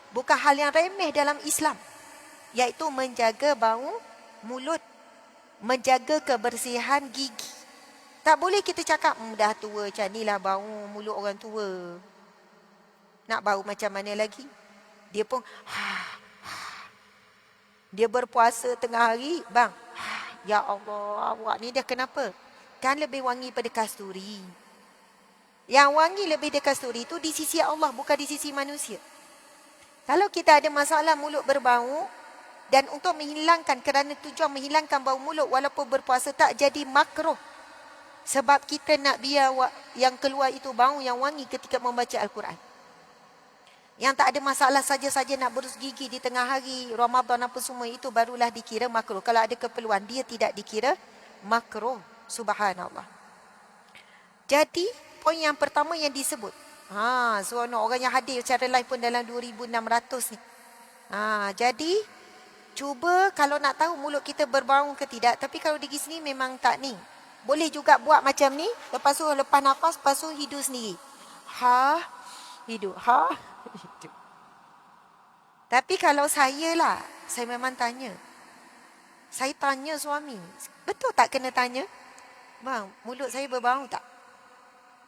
Bukan hal yang remeh dalam Islam. Iaitu menjaga bau mulut, menjaga kebersihan gigi. Tak boleh kita cakap, dah tua macam ni lah bau mulut orang tua. Nak bau macam mana lagi? Dia pun, dia berpuasa tengah hari, bang, ya Allah, awak ni dah kenapa? Kan lebih wangi pada kasturi. Yang wangi lebih dari kasturi itu di sisi Allah, bukan di sisi manusia. Kalau kita ada masalah mulut berbau, dan untuk menghilangkan, kerana tujuan menghilangkan bau mulut walaupun berpuasa, tak jadi makruh. Sebab kita nak biar yang keluar itu bau yang wangi ketika membaca Al-Quran. Yang tak ada masalah saja-saja nak berus gigi di tengah hari, Ramadan apa semua, itu barulah dikira makruh. Kalau ada keperluan, dia tidak dikira makruh. Subhanallah. Jadi, poin yang pertama yang disebut. Seronok orang yang hadir secara live pun dalam 2,600 ni. Jadi cuba kalau nak tahu mulut kita berbau ke tidak. Tapi kalau di sini memang tak ni. Boleh juga buat macam ni. Lepas tu lepas nafas, lepas tu hidu sendiri. Hidu. Hidu. Tapi kalau saya lah, saya memang tanya. Saya tanya suami. Betul tak kena tanya? Bang, mulut saya berbau tak?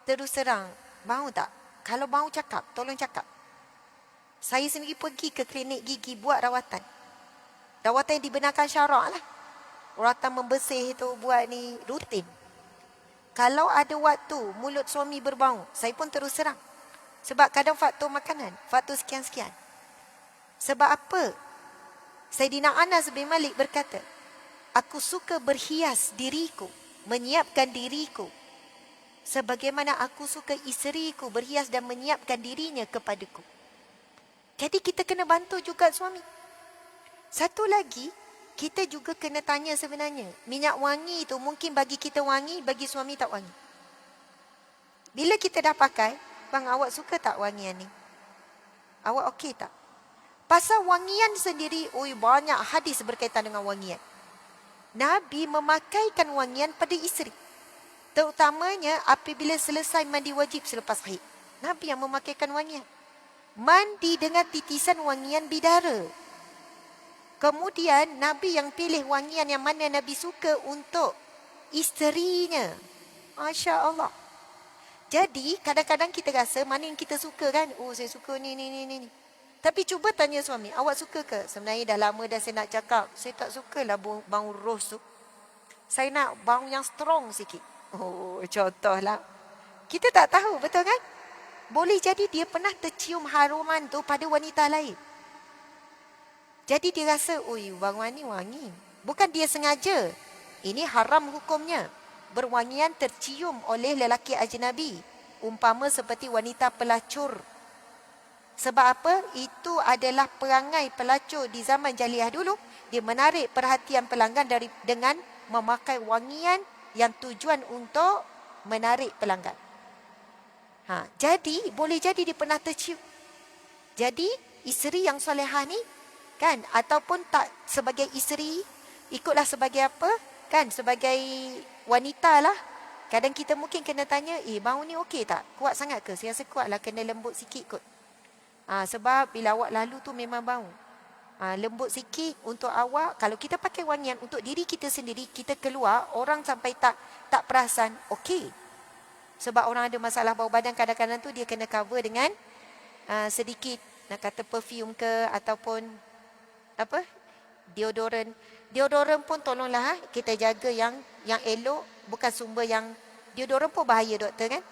Terus terang, bau tak? Kalau bau cakap, tolong cakap. Saya sendiri pergi ke klinik gigi buat rawatan. Rawatan yang dibenarkan syarak lah. Rawatan membersih tu buat ni rutin. Kalau ada waktu mulut suami berbau, saya pun terus serang. Sebab kadang faktor makanan, faktor sekian-sekian. Sebab apa? Saidina Anas bin Malik berkata, aku suka berhias diriku, menyiapkan diriku. Sebagaimana aku suka isteriku berhias dan menyiapkan dirinya kepadaku. Jadi kita kena bantu juga suami. Satu lagi, kita juga kena tanya sebenarnya. Minyak wangi itu mungkin bagi kita wangi, bagi suami tak wangi. Bila kita dah pakai, bang awak suka tak wangian ni? Awak okey tak? Pasal wangian sendiri, banyak hadis berkaitan dengan wangian. Nabi memakaikan wangian pada isteri. Terutamanya apabila selesai mandi wajib selepas haid. Nabi yang memakaikan wangian. Mandi dengan titisan wangian bidara. Kemudian Nabi yang pilih wangian yang mana Nabi suka untuk isterinya. Masya Allah. Jadi kadang-kadang kita rasa mana yang kita suka kan. Saya suka ni. Tapi cuba tanya suami, awak suka ke? Sebenarnya dah lama dah saya nak cakap. Saya tak sukalah bau ros tu. Saya nak bau yang strong sikit. Contohlah. Kita tak tahu, betul kan? Boleh jadi dia pernah tercium haruman tu pada wanita lain. Jadi dia rasa, wangian ni wangi. Bukan dia sengaja. Ini haram hukumnya. Berwangian tercium oleh lelaki ajnabi. Umpama seperti wanita pelacur. Sebab apa? Itu adalah perangai pelacur di zaman jahiliah dulu. Dia menarik perhatian pelanggan dengan memakai wangian yang tujuan untuk menarik pelanggan. Jadi boleh jadi dia pernah tercium. Jadi isteri yang solehah ni kan, ataupun tak sebagai isteri, ikutlah sebagai apa kan, sebagai wanita lah. Kadang kita mungkin kena tanya, bau ni okey tak? Kuat sangat ke? Saya rasa kuat lah, kena lembut sikit kot. Sebab bila awak lalu tu memang bau. Lembut sikit untuk awak. Kalau kita pakai wangian untuk diri kita sendiri, kita keluar, orang sampai tak perasan, okey. Sebab orang ada masalah bau badan, kadang-kadang tu dia kena cover dengan sedikit, nak kata perfume ke, ataupun apa, deodoran. Deodoran pun tolonglah kita jaga yang elok, bukan sumber yang, deodoran pun bahaya doktor kan.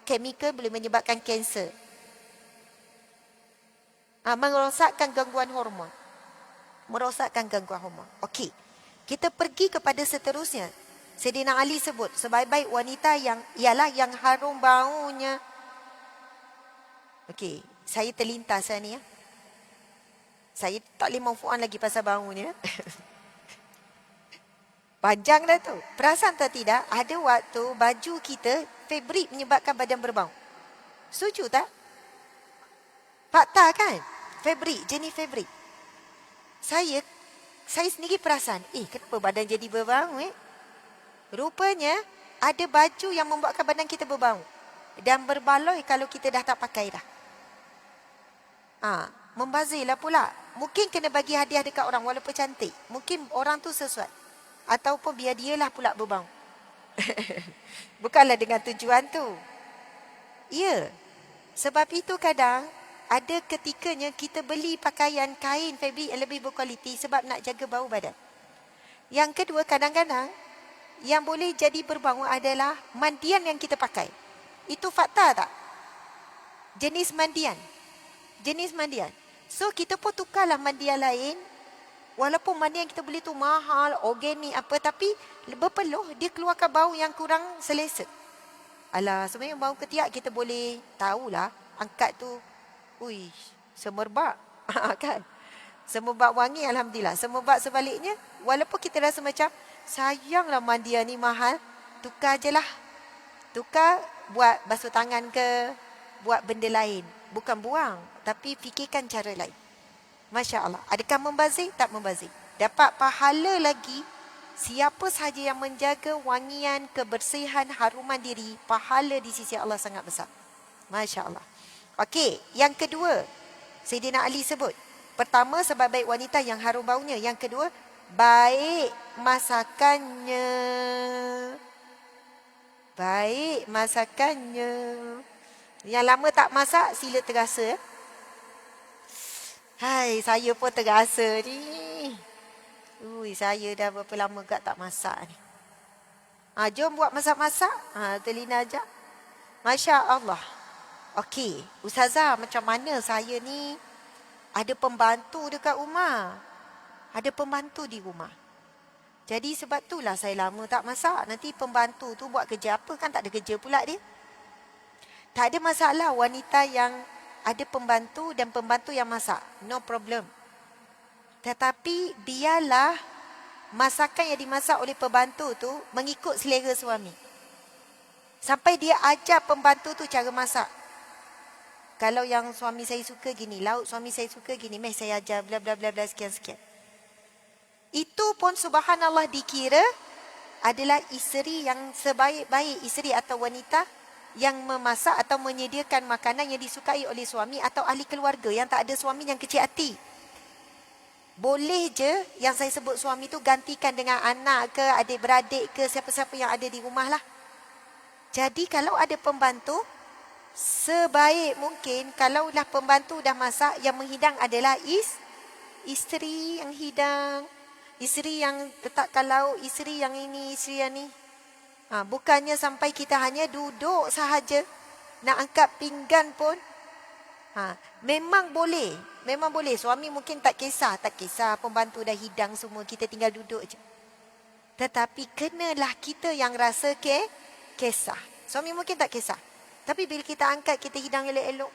Chemical boleh menyebabkan kanser. Merosakkan gangguan hormon. Okey. Kita pergi kepada seterusnya. Sayyidina Ali sebut sebaik-baik wanita ialah yang harum baunya. Okey, saya terlintas ni ya. Saya tak boleh move on lagi pasal baunya. Panjang dah tu. Perasan tak tidak? Ada waktu baju kita fabrik menyebabkan badan berbau. Setuju tak? Fakta kan? Fabrik, jenis fabrik. Saya sendiri perasan, kenapa badan jadi berbau Rupanya ada baju yang membuatkan badan kita berbau. Dan berbaloi kalau kita dah tak pakai dah. Membazirlah pula. Mungkin kena bagi hadiah dekat orang walaupun cantik. Mungkin orang tu sesuai. Ataupun biar dialah pula berbau. Bukanlah dengan tujuan tu. Ya. Sebab itu kadang ada ketikanya kita beli pakaian kain fabrik yang lebih berkualiti sebab nak jaga bau badan. Yang kedua, kadang-kadang yang boleh jadi berbau adalah mandian yang kita pakai. Itu fakta tak? Jenis mandian. So kita pun tukarlah mandian lain. Walaupun mandian kita beli tu mahal, organik apa, tapi berpeluh dia keluarkan bau yang kurang selesa. Sebenarnya bau ketiak kita boleh tahulah, angkat tu, semerbak kan? Semerbak wangi, alhamdulillah. Semerbak sebaliknya, walaupun kita rasa macam sayanglah mandian ni mahal, tukar je lah. Tukar buat basuh tangan ke, buat benda lain. Bukan buang, tapi fikirkan cara lain. Masya Allah. Adakah membazir? Tak membazir. Dapat pahala lagi. Siapa sahaja yang menjaga wangian, kebersihan, haruman diri, pahala di sisi Allah sangat besar. Masya Allah. Okey, yang kedua, Sayyidina Ali sebut. Pertama, sebab baik wanita yang harum baunya. Yang kedua, baik masakannya. Baik masakannya. Yang lama tak masak, sila terasa. Hai, saya pun terasa ni. Saya dah berapa lama gak tak masak ni. Jom buat masak-masak. Telina ajak. Masya Allah. Okey, Ustazah, macam mana saya ni ada pembantu dekat rumah. Ada pembantu di rumah. Jadi sebab itulah saya lama tak masak. Nanti pembantu tu buat kerja apa, kan tak ada kerja pula dia. Tak ada masalah wanita yang ada pembantu dan pembantu yang masak. No problem. Tetapi biarlah masakan yang dimasak oleh pembantu tu mengikut selera suami. Sampai dia ajar pembantu tu cara masak. Kalau yang suami saya suka gini, lauk suami saya suka gini, meh saya ajar bla bla bla bla sekian-sekian. Itu pun subhanallah dikira adalah isteri yang sebaik-baik isteri atau wanita yang memasak atau menyediakan makanan yang disukai oleh suami atau ahli keluarga yang tak ada suami yang kecil hati. Boleh je yang saya sebut suami tu gantikan dengan anak ke, adik-beradik ke, siapa-siapa yang ada di rumah lah. Jadi kalau ada pembantu, sebaik mungkin kalaulah pembantu dah masak, yang menghidang adalah isteri yang hidang. Isteri yang letakkan lauk, isteri yang ini, isteri yang ni. Bukannya sampai kita hanya duduk sahaja, nak angkat pinggan pun. Memang boleh. Memang boleh. Suami mungkin tak kisah pembantu dah hidang semua, kita tinggal duduk je. Tetapi kenalah kita yang rasa kisah. Suami mungkin tak kisah. Tapi bila kita angkat, kita hidang elok-elok.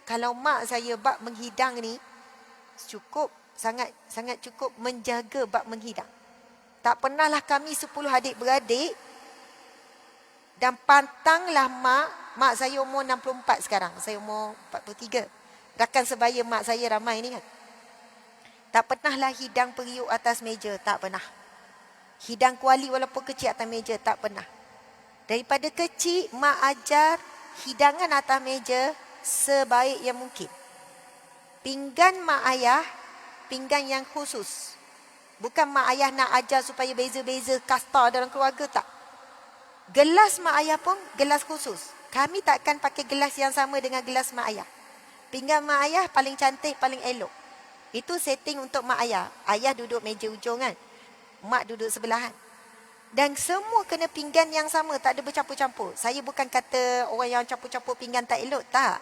Kalau mak saya bab menghidang ni, cukup, sangat cukup menjaga bab menghidang. Tak pernahlah kami 10 adik-beradik dan pantanglah mak saya umur 64 sekarang. Saya umur 43. Rakan sebaya mak saya ramai ni kan. Tak pernahlah hidang periuk atas meja. Tak pernah. Hidang kuali walaupun kecil atas meja. Tak pernah. Daripada kecil, mak ajar hidangan atas meja sebaik yang mungkin. Pinggan mak ayah, pinggan yang khusus. Bukan mak ayah nak ajar supaya beza-beza kasta dalam keluarga, tak. Gelas mak ayah pun gelas khusus. Kami takkan pakai gelas yang sama dengan gelas mak ayah. Pinggan mak ayah paling cantik, paling elok. Itu setting untuk mak ayah. Ayah duduk meja ujung kan. Mak duduk sebelahan. Dan semua kena pinggan yang sama. Tak ada bercampur-campur. Saya bukan kata orang yang campur-campur pinggan tak elok. Tak.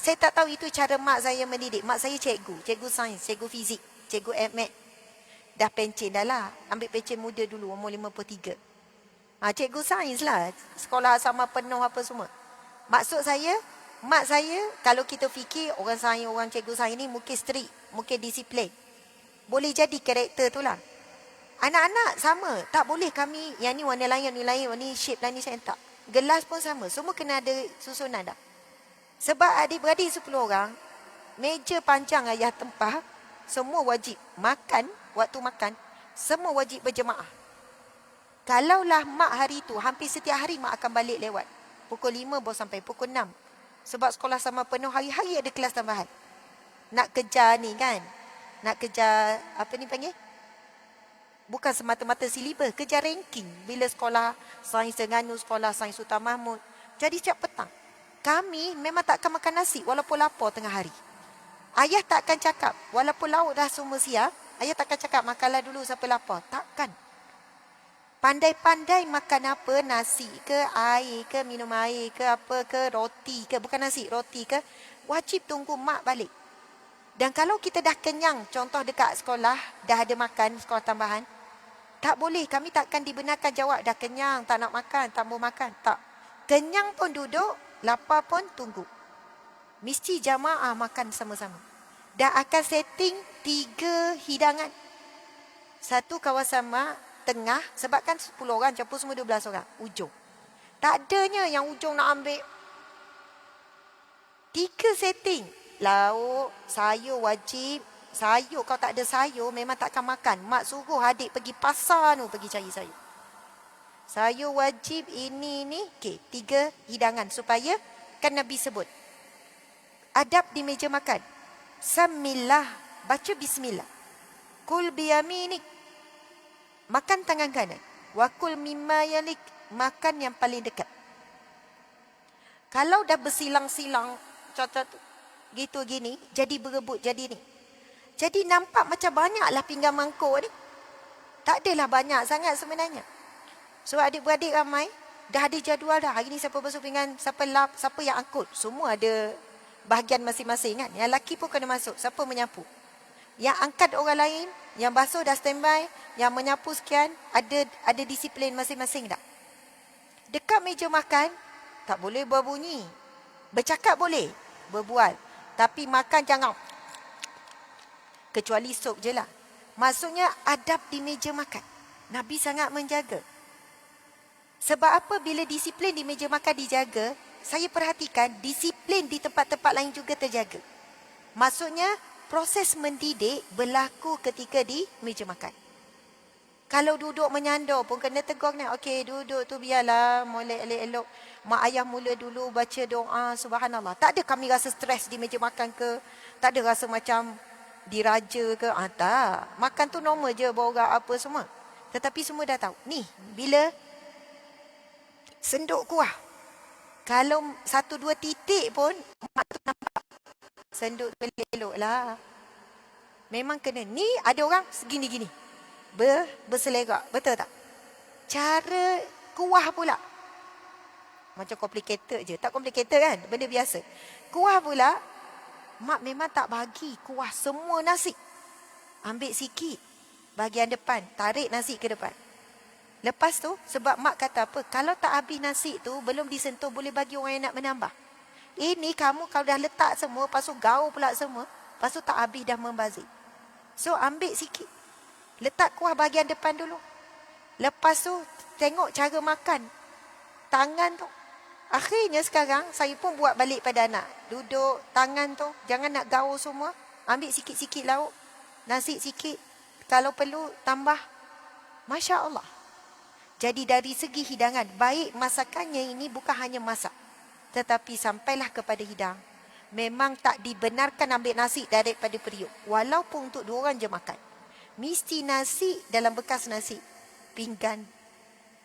Saya tak tahu itu cara mak saya mendidik. Mak saya cikgu. Cikgu sains, cikgu fizik, cikgu mat. Dah pencen dah lah. Ambil pencen muda dulu, umur 53. Cikgu sains lah. Sekolah sama penuh apa semua. Maksud saya, mak saya, kalau kita fikir orang sains, orang cikgu sains ni mungkin strict, mungkin disiplin. Boleh jadi karakter tu lah. Anak-anak sama. Tak boleh kami, yang ni warna lain, yang ni lain, yang ni shape lain, ni saya tak. Gelas pun sama. Semua kena ada susunan dah. Sebab adik-beradik 10 orang, meja panjang ayah tempah, semua wajib makan, waktu makan, semua wajib berjemaah. Kalaulah mak hari tu, hampir setiap hari mak akan balik lewat. Pukul 5 baru sampai, pukul 6. Sebab sekolah sama penuh, hari-hari ada kelas tambahan. Nak kejar ni kan. Nak kejar, apa ni panggil? Bukan semata-mata silibus, kejar ranking. Bila sekolah Sains Terengganu, sekolah Sains Sultan Mahmud. Jadi setiap petang. Kami memang tak akan makan nasi walaupun lapar tengah hari. Ayah tak akan cakap, walaupun lauk dah semua siap, ayah tak akan cakap makanlah dulu sampai lapar. Takkan. Pandai-pandai makan apa, nasi ke, air ke, minum air ke, apa ke, roti ke, bukan nasi, roti ke, wajib tunggu mak balik. Dan kalau kita dah kenyang, contoh dekat sekolah, dah ada makan, sekolah tambahan, tak boleh, kami takkan dibenarkan jawab, dah kenyang, tak nak makan, tak mau makan, tak. Kenyang pun duduk, lapar pun tunggu. Mesti jamaah makan sama-sama. Dan akan setting 3 hidangan. Satu kawasan mak, tengah, sebab kan 10 orang, campur semua 12 orang. Ujung. Tak adanya yang ujung nak ambil. 3 setting. Lauk, sayur wajib, Sayur, kau tak ada sayur, memang takkan makan. Mak suruh adik pergi pasar tu, pergi cari sayur. Sayur wajib ini ni. Okey, 3 hidangan supaya kan Nabi sebut. Adab di meja makan. Samillah, baca bismillah. Kul biyaminik, makan tangan kanan. Wa kul mimma yalik, makan yang paling dekat. Kalau dah bersilang-silang gitu gini, jadi berebut jadi ni. Jadi nampak macam banyaklah pinggan mangkuk ni. Tak adalah banyak sangat sebenarnya. So adik-beradik ramai, dah ada jadual dah. Hari ni siapa basuh pinggan, siapa lap, siapa yang angkut. Semua ada bahagian masing-masing kan. Yang lelaki pun kena masuk, siapa menyapu. Yang angkat orang lain, yang basuh dah standby, yang menyapu sekian, ada disiplin masing-masing dah. Dekat meja makan, tak boleh berbunyi. Bercakap boleh, berbual. Tapi makan jangan. Kecuali sup je lah. Maksudnya adab di meja makan. Nabi sangat menjaga. Sebab apa bila disiplin di meja makan dijaga, saya perhatikan disiplin di tempat-tempat lain juga terjaga. Maksudnya proses mendidik berlaku ketika di meja makan. Kalau duduk menyandar pun kena tegur ni. Okey, duduk tu biarlah, molek elok-elok. Mak ayah mula dulu baca doa, subhanallah. Tak ada kami rasa stres di meja makan ke. Tak ada rasa macam diraja ke. Tak. Makan tu normal je, borak apa semua. Tetapi semua dah tahu. Ni, bila senduk kuah. Kalau 1-2 titik pun, mak tu nampak. Senduk tu elok lah. Memang kena. Ni ada orang segini-gini. Berselerak. Betul tak? Cara kuah pula. Macam complicated je. Tak complicated kan? Benda biasa. Kuah pula, mak memang tak bagi kuah semua nasi. Ambil sikit. Bahagian depan. Tarik nasi ke depan. Lepas tu, sebab mak kata apa? Kalau tak habis nasi tu, belum disentuh, boleh bagi orang yang nak menambah. Ini kamu kalau dah letak semua, lepas tu gaul pula semua, lepas tu tak habis dah membazir. So, ambil sikit. Letak kuah bahagian depan dulu. Lepas tu, tengok cara makan. Tangan tu. Akhirnya sekarang, saya pun buat balik pada anak. Duduk, tangan tu. Jangan nak gaul semua. Ambil sikit-sikit lauk. Nasi sikit. Kalau perlu, tambah. Masya Allah. Jadi dari segi hidangan, baik masakannya ini bukan hanya masak. Tetapi sampailah kepada hidang. Memang tak dibenarkan ambil nasi daripada periuk. Walaupun untuk 2 orang je makan. Mesti nasi dalam bekas nasi. Pinggan.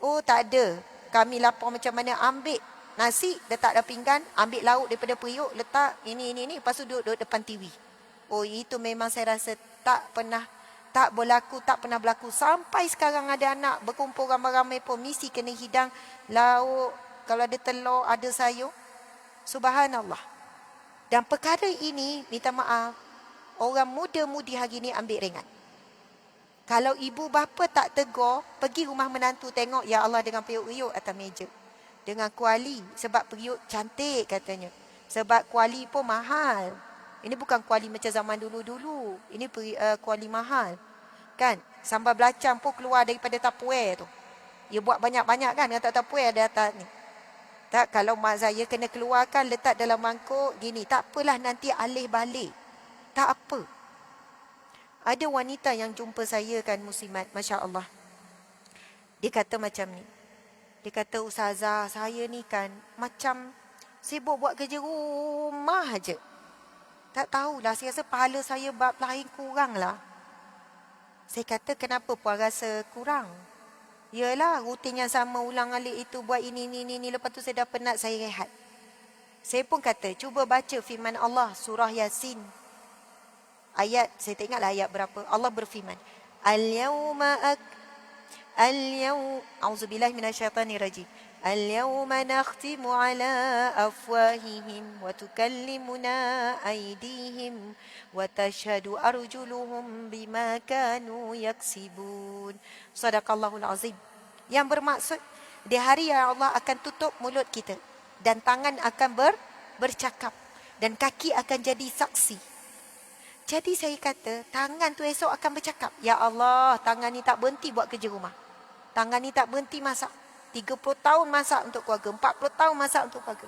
Oh tak ada. Kami lapar macam mana, ambil nasi, letak dalam pinggan, ambil lauk daripada periuk, letak ini. Lepas tu duduk depan TV. Oh itu memang saya rasa tak pernah berlaku. Sampai sekarang ada anak berkumpul ramai-ramai pun mesti kena hidang lauk. Kalau ada telur, ada sayur. Subhanallah. Dan perkara ini, minta maaf, orang muda-mudi hari ini ambil ringan. Kalau ibu bapa tak tegur, pergi rumah menantu tengok, ya Allah dengan periuk-periuk atas meja. Dengan kuali, sebab periuk cantik katanya. Sebab kuali pun mahal. Ini bukan kuali macam zaman dulu-dulu. Ini kuali mahal. Kan? Sambal belacang pun keluar daripada Tupperware tu. Dia buat banyak-banyak kan, dengan Tupperware ada atas ni. Tak, kalau mak saya kena keluarkan, letak dalam mangkuk, gini. Tak apalah nanti alih balik. Tak apa. Ada wanita yang jumpa saya kan, muslimat, Masya Allah. Dia kata macam ni. Dia kata, Ustazah, saya ni kan macam sibuk buat kerja rumah je. Tak tahulah, saya rasa pahala saya bab lain kurang lah. Saya kata, kenapa puan rasa kurang? Yalah, rutin yang sama ulang alik itu, buat ini. Lepas tu saya dah penat, saya rehat. Saya pun kata, cuba baca firman Allah, surah Yasin. Ayat, saya tak ingatlah ayat berapa. Allah berfirman, A'udzubillahi minasyaitanirrajim. Al-yawma nakhtimu ala afwahihim wa tukallimuna aydihim wa tashhadu arjuluhum bima kanu yaksibun. Sadaqallahul azim. Yang bermaksud, di hari yang Allah akan tutup mulut kita dan tangan akan bercakap dan kaki akan jadi saksi. Jadi saya kata, tangan tu esok akan bercakap. Ya Allah, tangan ni tak berhenti buat kerja rumah. Tangan ni tak berhenti masak. 30 tahun masak untuk keluarga. 40 tahun masak untuk keluarga.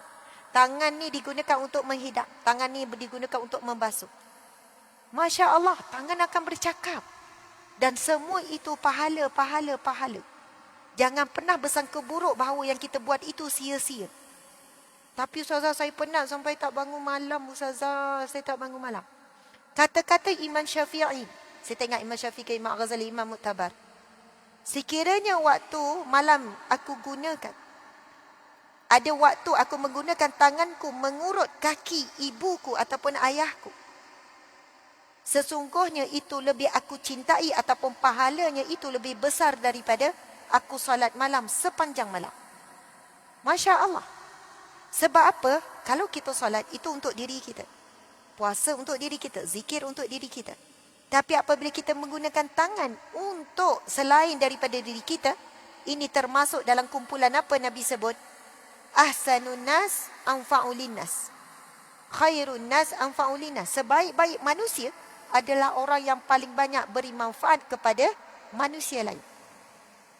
Tangan ni digunakan untuk menghidap. Tangan ni digunakan untuk membasuh. Masya Allah, tangan akan bercakap. Dan semua itu pahala, pahala, pahala. Jangan pernah bersangka buruk bahawa yang kita buat itu sia-sia. Tapi Ustazah, saya penat sampai tak bangun malam. Ustazah, saya tak bangun malam. Kata-kata Imam Syafi'i. Saya tengok Imam Syafi'i, Imam Ghazali, Imam Mu'tabar. Sekiranya waktu malam aku gunakan, ada waktu aku menggunakan tanganku mengurut kaki ibuku ataupun ayahku, sesungguhnya itu lebih aku cintai ataupun pahalanya itu lebih besar daripada aku solat malam sepanjang malam. Masya Allah. Sebab apa? Kalau kita solat itu untuk diri kita. Puasa untuk diri kita. Zikir untuk diri kita. Tapi apabila kita menggunakan tangan untuk selain daripada diri kita, ini termasuk dalam kumpulan apa Nabi sebut? Ahsanun nas anfa'ulin nas. Khairun nas anfa'ulin nas. Sebaik-baik manusia adalah orang yang paling banyak beri manfaat kepada manusia lain.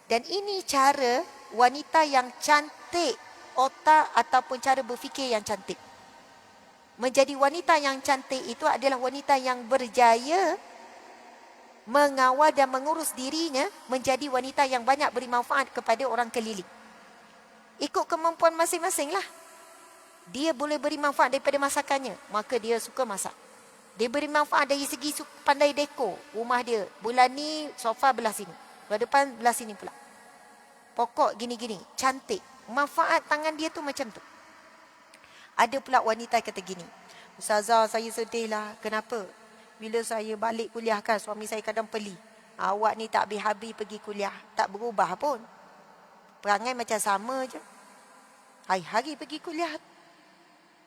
Dan ini cara wanita yang cantik otak ataupun cara berfikir yang cantik. Menjadi wanita yang cantik itu adalah wanita yang berjaya mengawal dan mengurus dirinya menjadi wanita yang banyak beri manfaat kepada orang keliling. Ikut kemampuan masing-masing lah. Dia boleh beri manfaat daripada masakannya, maka dia suka masak. Dia beri manfaat dari segi pandai dekor rumah dia. Bulan ni sofa belah sini, bulan depan belah sini pula. Pokok gini-gini, cantik. Manfaat tangan dia tu macam tu. Ada pula wanita kata gini, Ustazah, saya sedih lah. Kenapa? Bila saya balik kuliah kan, suami saya kadang peli. Awak ni tak habis-habis pergi kuliah. Tak berubah pun. Perangai macam sama je. Hari-hari pergi kuliah.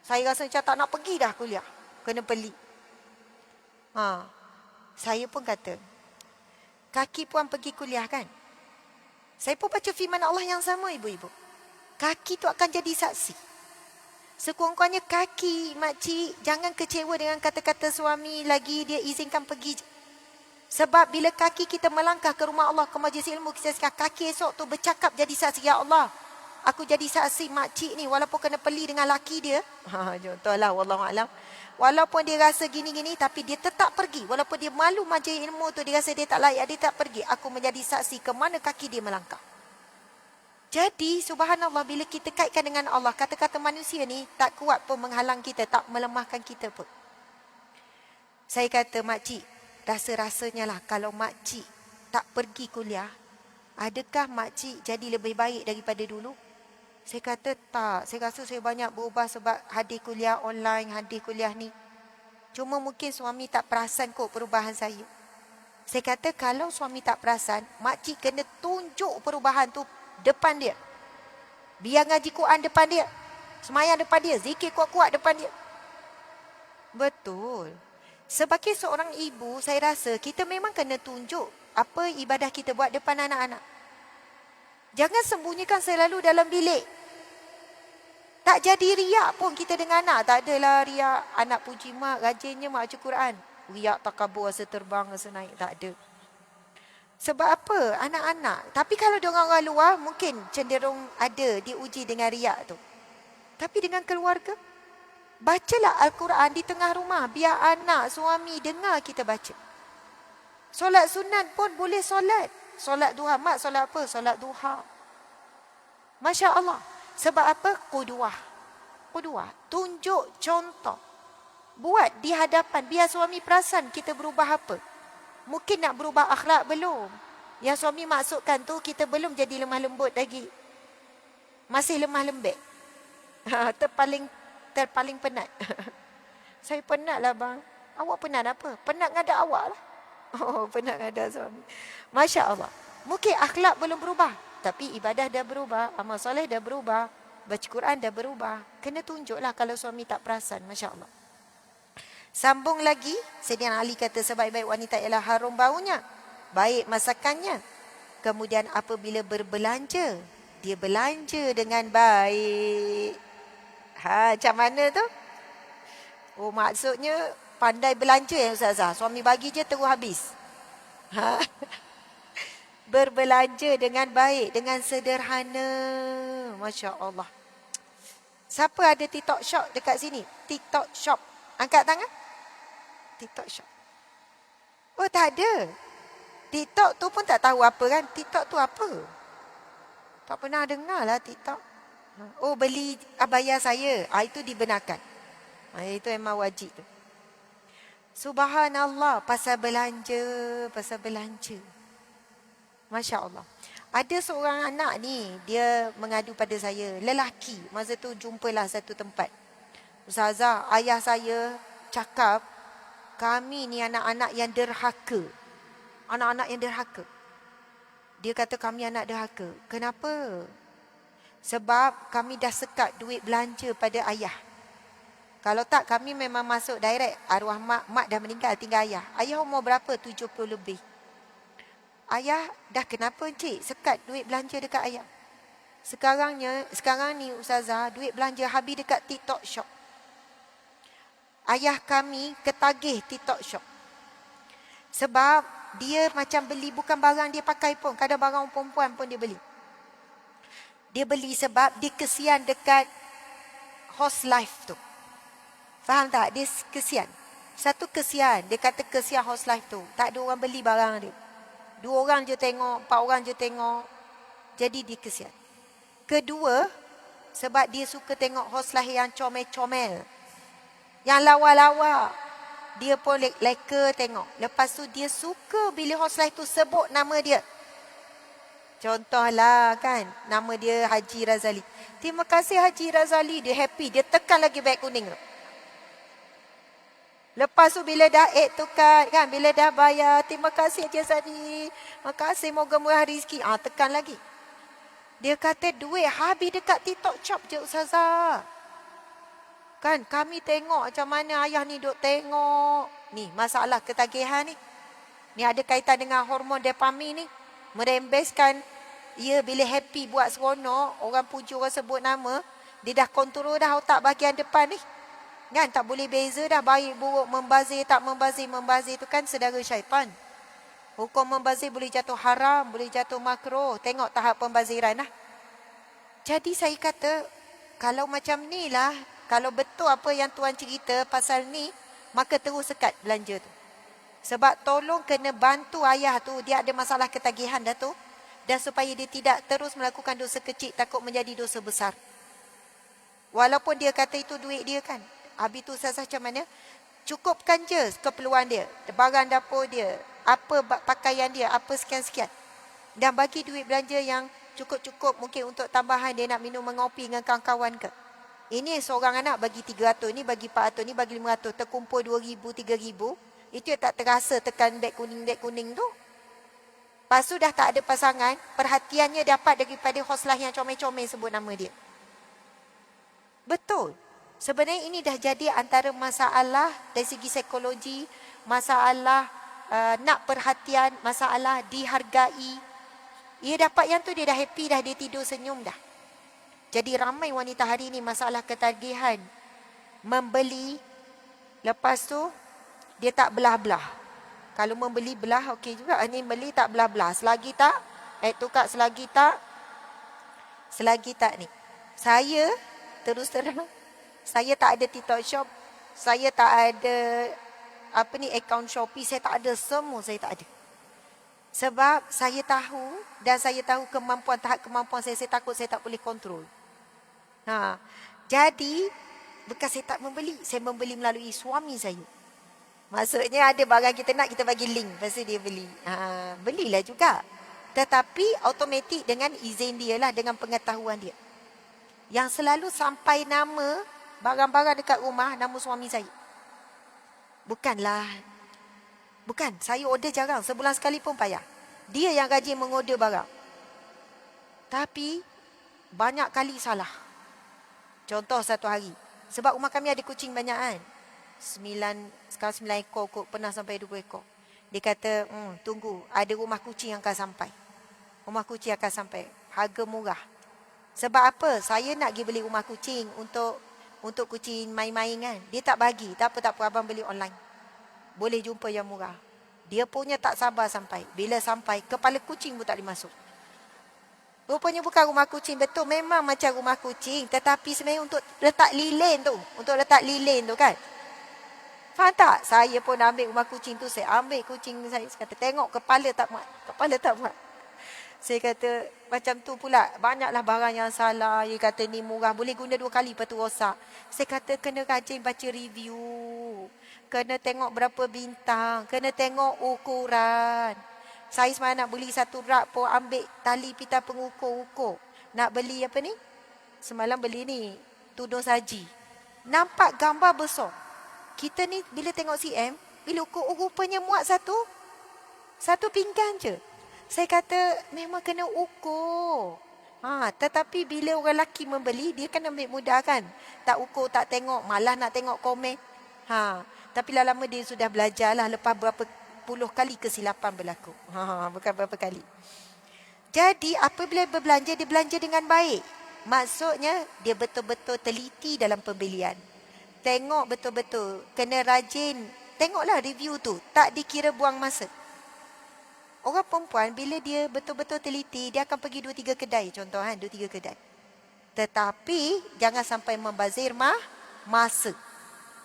Saya rasa macam tak nak pergi dah kuliah. Kena peli. Saya pun kata, kaki puan pergi kuliah kan? Saya pun baca firman Allah yang sama, ibu-ibu. Kaki tu akan jadi saksi. Sekurang-kurangnya kaki, makcik, jangan kecewa dengan kata-kata suami lagi dia izinkan pergi. Sebab bila kaki kita melangkah ke rumah Allah, ke majlis ilmu, kita cakap, kaki esok tu bercakap jadi saksi. Ya Allah, aku jadi saksi makcik ni walaupun kena peli dengan laki dia. Contohlah, wallahualam. Walaupun dia rasa gini-gini, tapi dia tetap pergi. Walaupun dia malu majlis ilmu tu, dia rasa dia tak layak, dia tak pergi. Aku menjadi saksi ke mana kaki dia melangkah. Jadi, subhanallah, bila kita kaitkan dengan Allah, kata-kata manusia ni tak kuat pun menghalang kita, tak melemahkan kita pun. Saya kata, makcik, rasa-rasanya lah kalau makcik tak pergi kuliah, adakah makcik jadi lebih baik daripada dulu? Saya kata tak. Saya rasa saya banyak berubah sebab hadir kuliah online, hadir kuliah ni. Cuma mungkin suami tak perasan kot perubahan saya. Saya kata kalau suami tak perasan, makcik kena tunjuk perubahan tu depan dia. Biar ngaji Quran depan dia. Semayang depan dia. Zikir kuat-kuat depan dia. Betul. Sebagai seorang ibu, saya rasa kita memang kena tunjuk apa ibadah kita buat depan anak-anak. Jangan sembunyikan selalu dalam bilik. Tak jadi riak pun kita dengan anak. Tak adalah riak. Anak puji mak, rajinnya mak baca Quran. Riak takabur rasa terbang, rasa naik. Tak ada. Sebab apa? Anak-anak. Tapi kalau dengan orang luar, mungkin cenderung ada diuji dengan riak tu. Tapi dengan keluarga, bacalah Al-Quran di tengah rumah. Biar anak, suami dengar kita baca. Solat sunat pun boleh solat. Solat duha. Mak solat apa? Solat duha. Masya Allah. Sebab apa? Qudwah. Qudwah. Tunjuk contoh. Buat di hadapan. Biar suami perasan kita berubah apa. Mungkin nak berubah akhlak belum. Yang suami maksudkan tu kita belum jadi lemah lembut lagi. Masih lemah lembek. Terpaling penat. Saya penat lah bang. Awak penat apa? Penat ngada awak lah. Oh, penat ngada suami. Masya Allah. Mungkin akhlak belum berubah. Tapi ibadah dah berubah. Amal soleh dah berubah. Baca Quran dah berubah. Kena tunjuklah kalau suami tak perasan. Masya Allah. Sambung lagi. Sayyidina Ali kata sebaik-baik wanita ialah harum baunya. Baik masakannya. Kemudian apabila berbelanja. Dia belanja dengan baik. Macam mana tu? Oh, maksudnya pandai belanja ya Ustazah. Suami bagi je terus habis. Berbelanja dengan baik, dengan sederhana. Masya Allah. Siapa ada TikTok shop dekat sini? TikTok shop. Angkat tangan. TikTok shop. Oh tak ada. TikTok tu pun tak tahu apa kan. TikTok tu apa? Tak pernah dengar lah TikTok. Oh beli abaya saya. Itu dibenarkan. Itu memang wajib tu. Subhanallah, pasal belanja. Masya Allah. Ada seorang anak ni, dia mengadu pada saya. Lelaki, masa tu jumpalah satu tempat. Ustazah, ayah saya cakap, kami ni anak-anak yang derhaka. Anak-anak yang derhaka. Dia kata kami anak derhaka. Kenapa? Sebab kami dah sekat duit belanja pada ayah. Kalau tak, kami memang masuk direct. Arwah mak dah meninggal, tinggal ayah. Ayah umur berapa? 70 lebih. Ayah, dah kenapa encik sekat duit belanja dekat ayah? Sekarang ni Ustazah, duit belanja habis dekat TikTok shop. Ayah kami ketagih TikTok shop. Sebab dia macam beli bukan barang dia pakai pun. Kadang barang perempuan pun dia beli. Dia beli sebab dia kesian dekat host life tu. Faham tak? Dia kesian. Satu kesian. Dia kata kesian host life tu. Tak ada orang beli barang dia. 2 orang je tengok, 4 orang je tengok. Jadi dia kesian. Kedua, sebab dia suka tengok host life yang comel-comel. Yang lawa-lawa. Dia pun leka tengok. Lepas tu dia suka bila host life tu sebut nama dia. Contohlah kan, nama dia Haji Razali. Terima kasih Haji Razali. Dia happy. Dia tekan lagi beg kuning tu. Lepas tu bila dah tukar kan, bila dah bayar, terima kasih Haji Razali. Terima kasih, moga murah rezeki. Tekan lagi. Dia kata duit habis dekat TikTok shop je Ustazah. Kan kami tengok macam mana ayah ni duk tengok. Ni masalah ketagihan ni. Ni ada kaitan dengan hormon dopamin ni. Merembeskan ia bila happy buat seronok, orang puji, orang sebut nama, dia dah kontrol dah otak bahagian depan ni. Kan tak boleh beza dah baik buruk, membazir tak membazir. Membazir tu kan saudara syaitan. Hukum membazir boleh jatuh haram, boleh jatuh makruh. Tengok tahap pembaziran lah. Jadi saya kata, kalau macam ni lah, kalau betul apa yang tuan cerita pasal ni, maka terus sekat belanja tu. Sebab tolong kena bantu ayah tu, dia ada masalah ketagihan dah tu. Dan supaya dia tidak terus melakukan dosa kecil, takut menjadi dosa besar. Walaupun dia kata itu duit dia kan. Habis tu Ustazah macam mana? Cukupkan je keperluan dia. Barang dapur dia. Apa pakaian dia. Apa sekian-sekian. Dan bagi duit belanja yang cukup-cukup. Mungkin untuk tambahan dia nak minum mengopi dengan kawan-kawan ke. Ini seorang anak bagi 300. Ni bagi 400. Ni bagi 500. Terkumpul 2,000, 3,000. Itu yang tak terasa tekan beg kuning tu. Lepas tu dah tak ada pasangan. Perhatiannya dapat daripada hostlah yang comel-comel sebut nama dia. Betul. Sebenarnya ini dah jadi antara masalah dari segi psikologi, masalah nak perhatian, masalah dihargai. Ia dapat yang tu dia dah happy dah, dia tidur senyum dah. Jadi ramai wanita hari ini masalah ketagihan. Membeli, lepas tu dia tak belah-belah. Kalau membeli belah okey juga, ini beli tak belah-belah. Selagi tak, tukar selagi tak ni. Saya terus terang, saya tak ada TikTok shop. Saya tak ada akaun Shopee. Saya tak ada, semua saya tak ada. Sebab saya tahu, dan saya tahu tahap kemampuan saya takut saya tak boleh kontrol. Jadi, bukan saya tak membeli. Saya membeli melalui suami saya. Maksudnya ada barang kita nak, kita bagi link. Lepas tu dia beli. Belilah juga. Tetapi automatik dengan izin dia lah, dengan pengetahuan dia. Yang selalu sampai nama barang-barang dekat rumah, nama suami saya. Bukan, saya order jarang. Sebulan sekali pun payah. Dia yang rajin mengorder barang. Tapi, banyak kali salah. Contoh satu hari. Sebab rumah kami ada kucing banyak kan. Sekarang 9 ekor kot. Pernah sampai 20 ekor. Dia kata, tunggu. Ada rumah kucing yang akan sampai. Rumah kucing akan sampai. Harga murah. Sebab apa? Saya nak pergi beli rumah kucing untuk kucing main-main kan. Dia tak bagi. Tak apa. Abang beli online. Boleh jumpa yang murah. Dia punya tak sabar sampai. Bila sampai, kepala kucing pun tak boleh masuk. Rupanya bukan rumah kucing. Betul, memang macam rumah kucing. Tetapi sebenarnya untuk letak lilin tu. Untuk letak lilin tu kan. Faham tak? Saya pun ambil rumah kucing tu, saya ambil kucing saya kata tengok kepala tak muat. Kepala tak muat. Saya kata macam tu pula, banyaklah barang yang salah. Dia kata ni murah, boleh guna 2 kali lepas tu rosak. Saya kata kena rajin baca review. Kena tengok berapa bintang, kena tengok ukuran. Saya semalam nak beli satu rak pun ambil tali pita pengukur-ukur. Nak beli apa ni? Semalam beli ni, tudung saji. Nampak gambar besar. Kita ni bila tengok CM, bila ukur rupanya muat satu pinggan je. Saya kata memang kena ukur. Tetapi bila orang lelaki membeli, dia kan ambil mudah kan. Tak ukur, tak tengok, malah nak tengok komen. Tapi lama dia sudah belajar lah lepas berapa puluh kali kesilapan berlaku. Bukan berapa kali. Jadi apabila berbelanja, dia belanja dengan baik. Maksudnya dia betul-betul teliti dalam pembelian. Tengok betul-betul. Kena rajin. Tengoklah review tu. Tak dikira buang masa. Orang perempuan bila dia betul-betul teliti, dia akan pergi 2-3 kedai. Contoh 2-3 kedai. Tetapi jangan sampai membazir masa.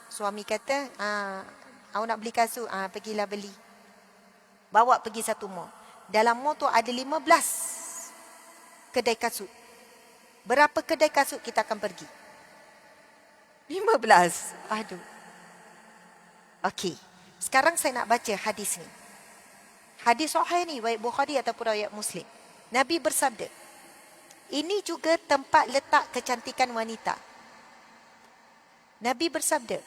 Suami kata, awak nak beli kasut, pergilah beli. Bawa pergi satu mall. Dalam mall tu ada 15 kedai kasut. Berapa kedai kasut kita akan pergi? 15. Aduh. Okey. Sekarang saya nak baca hadis ni. Hadis sahih ni, baik Bukhari ataupun riwayat Muslim. Nabi bersabda, ini juga tempat letak kecantikan wanita. Nabi bersabda,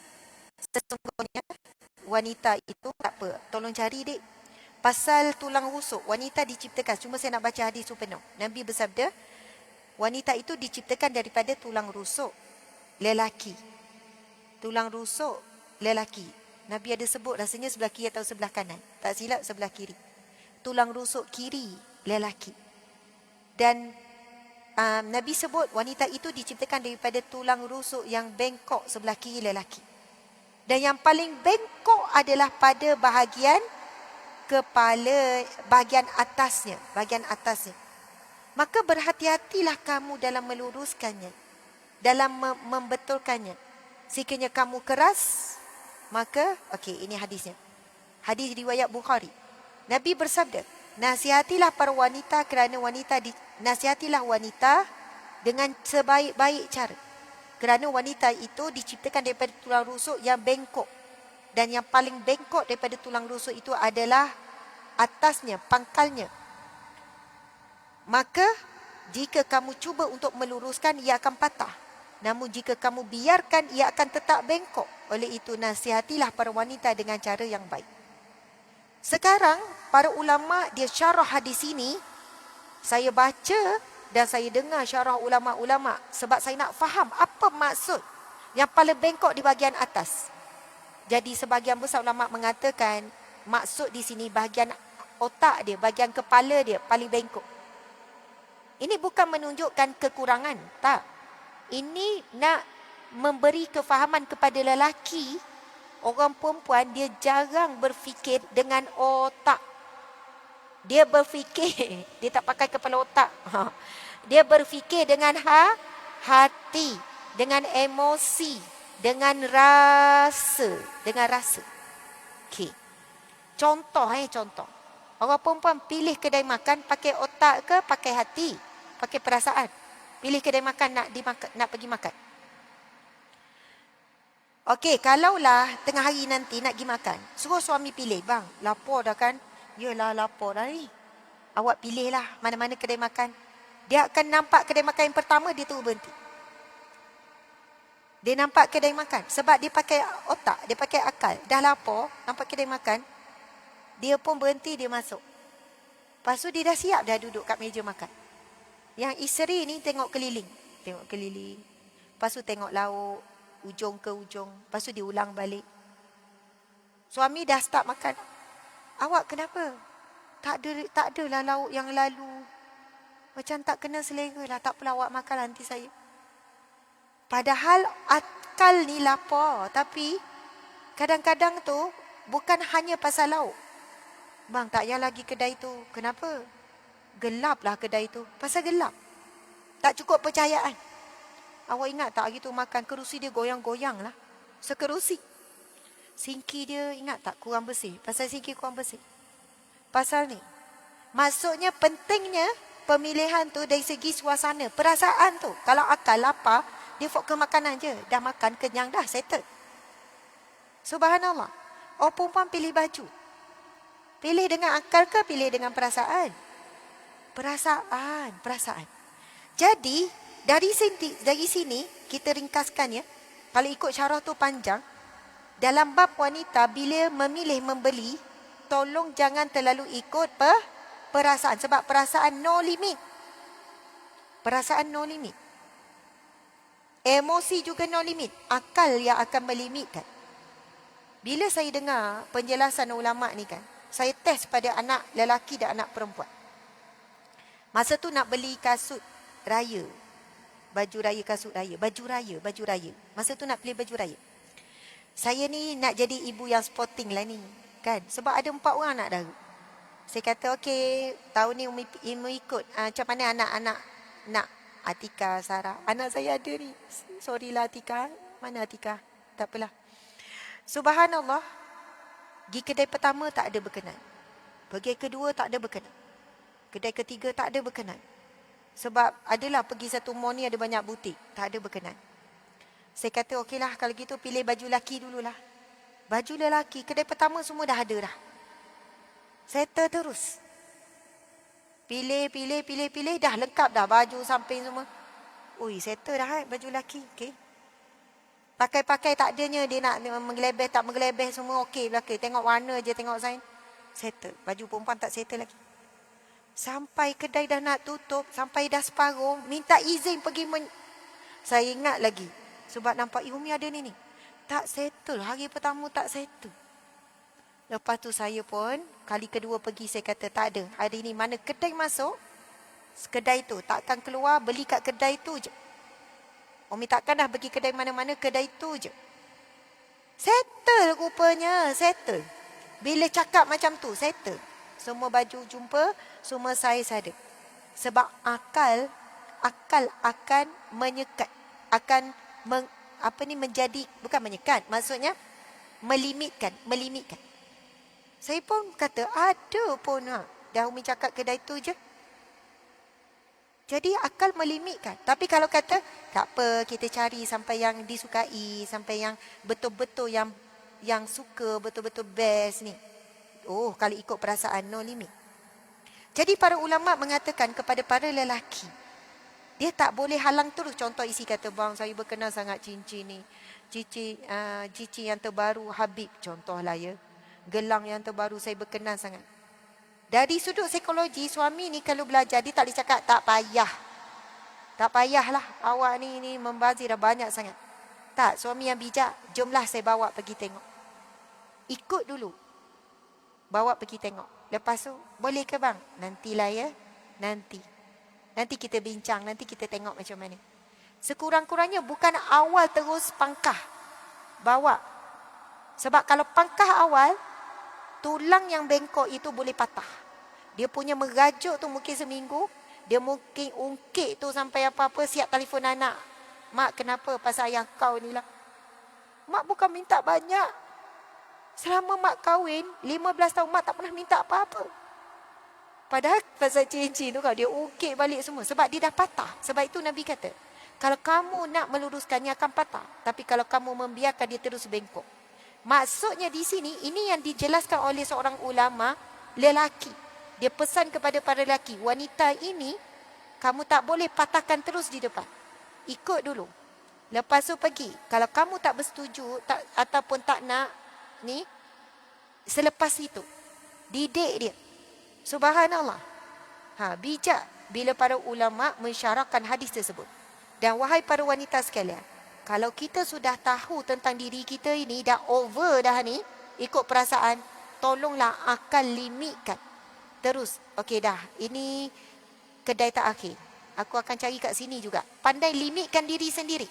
sesungguhnya wanita itu tak apa. Tolong cari dik. Pasal tulang rusuk, wanita diciptakan. Cuma saya nak baca hadis tu penuh. Nabi bersabda, wanita itu diciptakan daripada tulang rusuk lelaki. Tulang rusuk lelaki. Nabi ada sebut rasanya sebelah kiri atau sebelah kanan. Tak silap sebelah kiri. Tulang rusuk kiri lelaki. Dan Nabi sebut wanita itu diciptakan daripada tulang rusuk yang bengkok sebelah kiri lelaki. Dan yang paling bengkok adalah pada bahagian kepala, bahagian atasnya. Maka berhati-hatilah kamu dalam meluruskannya, dalam membetulkannya. Sekiranya kamu keras, maka, ini hadisnya. Hadis riwayat Bukhari. Nabi bersabda, nasihatilah para wanita kerana nasihatilah wanita dengan sebaik-baik cara. Kerana wanita itu diciptakan daripada tulang rusuk yang bengkok. Dan yang paling bengkok daripada tulang rusuk itu adalah atasnya, pangkalnya. Maka, jika kamu cuba untuk meluruskan, ia akan patah. Namun jika kamu biarkan, ia akan tetap bengkok. Oleh itu, nasihatilah para wanita dengan cara yang baik. Sekarang, para ulama' dia syarah hadis ini. Saya baca dan saya dengar syarah ulama'-ulama' sebab saya nak faham apa maksud yang paling bengkok di bahagian atas. Jadi, sebahagian besar ulama' mengatakan, maksud di sini bahagian otak dia, bahagian kepala dia paling bengkok. Ini bukan menunjukkan kekurangan, tak. Ini nak memberi kefahaman kepada lelaki. Orang perempuan dia jarang berfikir dengan otak. Dia berfikir, dia tak pakai kepala otak. Dia berfikir dengan hati, dengan emosi, dengan rasa. Okey. Contoh. Orang perempuan pilih kedai makan pakai otak ke pakai hati? Pakai perasaan. Pilih kedai makan nak pergi makan. Okey, kalaulah tengah hari nanti nak pergi makan, suruh suami pilih, bang, lapar dah kan? Yalah, lapar dah ni. Awak pilihlah mana-mana kedai makan. Dia akan nampak kedai makan yang pertama, dia terus berhenti. Dia nampak kedai makan. Sebab dia pakai otak, dia pakai akal. Dah lapar, nampak kedai makan, dia pun berhenti, dia masuk. Lepas tu dia dah siap dah duduk kat meja makan. Yang isteri ni tengok keliling. Lepas tu tengok lauk, ujung ke ujung. Lepas tu dia ulang balik. Suami dah start makan. Awak kenapa? Tak adalah lauk yang lalu. Macam tak kena selera lah. Tak apalah, awak makan nanti saya. Padahal akal ni lapar. Tapi kadang-kadang tu bukan hanya pasal lauk. Bang, tak payah lagi kedai tu. Kenapa? Gelaplah kedai tu. Pasal gelap. Tak cukup percayaan. Awak ingat tak hari tu makan, kerusi dia goyang-goyang lah. Sekerusi. Sinki dia ingat tak kurang bersih? Pasal sinki kurang bersih. Pasal ni. Maksudnya pentingnya pemilihan tu dari segi suasana, perasaan tu. Kalau akal lapar, dia fokus makanan je. Dah makan, kenyang dah, settle. Subhanallah. Oh, perempuan pilih baju. Pilih dengan akal ke pilih dengan perasaan? Perasaan. Jadi, dari sini kita ringkaskan ya. Kalau ikut syarah tu panjang. Dalam bab wanita, bila memilih membeli, tolong jangan terlalu ikut perasaan. Sebab perasaan no limit. Perasaan no limit. Emosi juga no limit. Akal yang akan melimitkan. Bila saya dengar penjelasan ulama' ni kan, saya test pada anak lelaki dan anak perempuan. Masa tu nak beli kasut raya. Baju raya, kasut raya. Baju raya. Masa tu nak beli baju raya. Saya ni nak jadi ibu yang sporting lah ni. Kan? Sebab ada 4 orang anak dara. Saya kata, okey, tahun ni Umi ikut. Macam mana anak-anak nak Atika, Sarah. Anak saya ada ni. Sorry lah Atika. Mana Atika? Tak apalah. Subhanallah. Pergi kedai pertama tak ada berkenan. Pergi kedua tak ada berkenan. Kedai ketiga tak ada berkenan. Sebab adalah pergi satu mall ni ada banyak butik. Tak ada berkenan. Saya kata okeylah kalau gitu pilih baju lelaki dululah. Baju lelaki kedai pertama semua dah ada dah. Settle terus. Pilih dah lengkap dah baju samping semua. Ui settle dah baju lelaki. Okey. Pakai-pakai tak adanya dia nak menggelebeh tak menggelebeh semua okey belaka. Tengok warna je tengok sign. Settle. Baju perempuan tak settle lagi. Sampai kedai dah nak tutup, sampai dah separuh, minta izin pergi saya ingat lagi. Sebab nampak Umi ada ni. Tak settle. Hari pertama tak settle. Lepas tu saya pun, kali kedua pergi saya kata tak ada. Hari ni mana kedai masuk, kedai tu. Takkan keluar, beli kat kedai tu je. Umi takkan dah pergi kedai mana-mana, kedai tu je. Settle rupanya, settle. Bila cakap macam tu, settle. Semua baju jumpa, semua saiz ada. Sebab akal akan menyekat. Akan menjadi, bukan menyekat, maksudnya melimitkan. Saya pun kata, ada pun dah Umi cakap kedai tu je. Jadi akal melimitkan. Tapi kalau kata, tak apa, kita cari sampai yang disukai, sampai yang betul-betul yang suka, betul-betul best ni. Oh, kalau ikut perasaan, no limit. Jadi para ulama' mengatakan kepada para lelaki, dia tak boleh halang terus. Contoh isi kata, bang, saya berkenan sangat cincin ni. Cincin yang terbaru, Habib contohlah ya. Gelang yang terbaru, saya berkenan sangat. Dari sudut psikologi, suami ni kalau belajar, dia tak boleh cakap, tak payah. Tak payahlah, awak ni membazir dah banyak sangat. Tak, suami yang bijak, jomlah saya bawa pergi tengok. Ikut dulu. Bawa pergi tengok. Lepas tu, boleh ke bang? Nantilah ya, Nanti kita bincang, nanti kita tengok macam mana. Sekurang-kurangnya bukan awal terus pangkah. Bawa. Sebab kalau pangkah awal, tulang yang bengkok itu boleh patah. Dia punya merajuk tu mungkin seminggu. Dia mungkin ungkit tu sampai apa-apa siap telefon anak. Mak kenapa pasal ayah kau ni lah. Mak bukan minta banyak. Selama mak kahwin, 15 tahun mak tak pernah minta apa-apa. Padahal pasal cincin tu dia ukit balik semua. Sebab dia dah patah. Sebab itu Nabi kata, kalau kamu nak meluruskannya akan patah. Tapi kalau kamu membiarkan dia terus bengkok. Maksudnya di sini, ini yang dijelaskan oleh seorang ulama lelaki. Dia pesan kepada para lelaki, wanita ini, kamu tak boleh patahkan terus di depan. Ikut dulu. Lepas tu pergi. Kalau kamu tak bersetuju, ataupun tak nak, ni, selepas itu, didik dia. Subhanallah. Bijak bila para ulama mensyarahkan hadis tersebut. Dan wahai para wanita sekalian, kalau kita sudah tahu tentang diri kita ini, dah over dah ni, ikut perasaan, tolonglah akal limitkan. Terus, okey dah, ini kedai tak akhir. Aku akan cari kat sini juga. Pandai limitkan diri sendiri.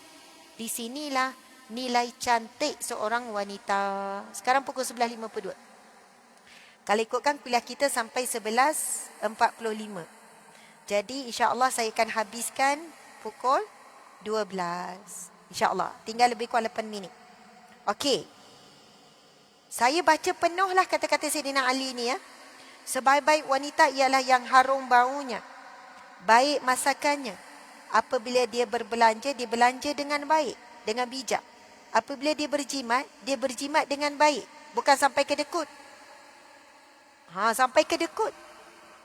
Di sinilah nilai cantik seorang wanita. Sekarang pukul 11.52. Kalau ikutkan kuliah kita sampai 11.45. Jadi insya-Allah saya akan habiskan pukul 12. InsyaAllah. Tinggal lebih kurang 8 minit. Okey. Saya baca penuhlah kata-kata Sayyidina Ali ni ya. Sebaik-baik wanita ialah yang harum baunya, baik masakannya. Apabila dia berbelanja, dia belanja dengan baik, dengan bijak. Apabila dia berjimat dengan baik. Bukan sampai kedekut. Sampai kedekut.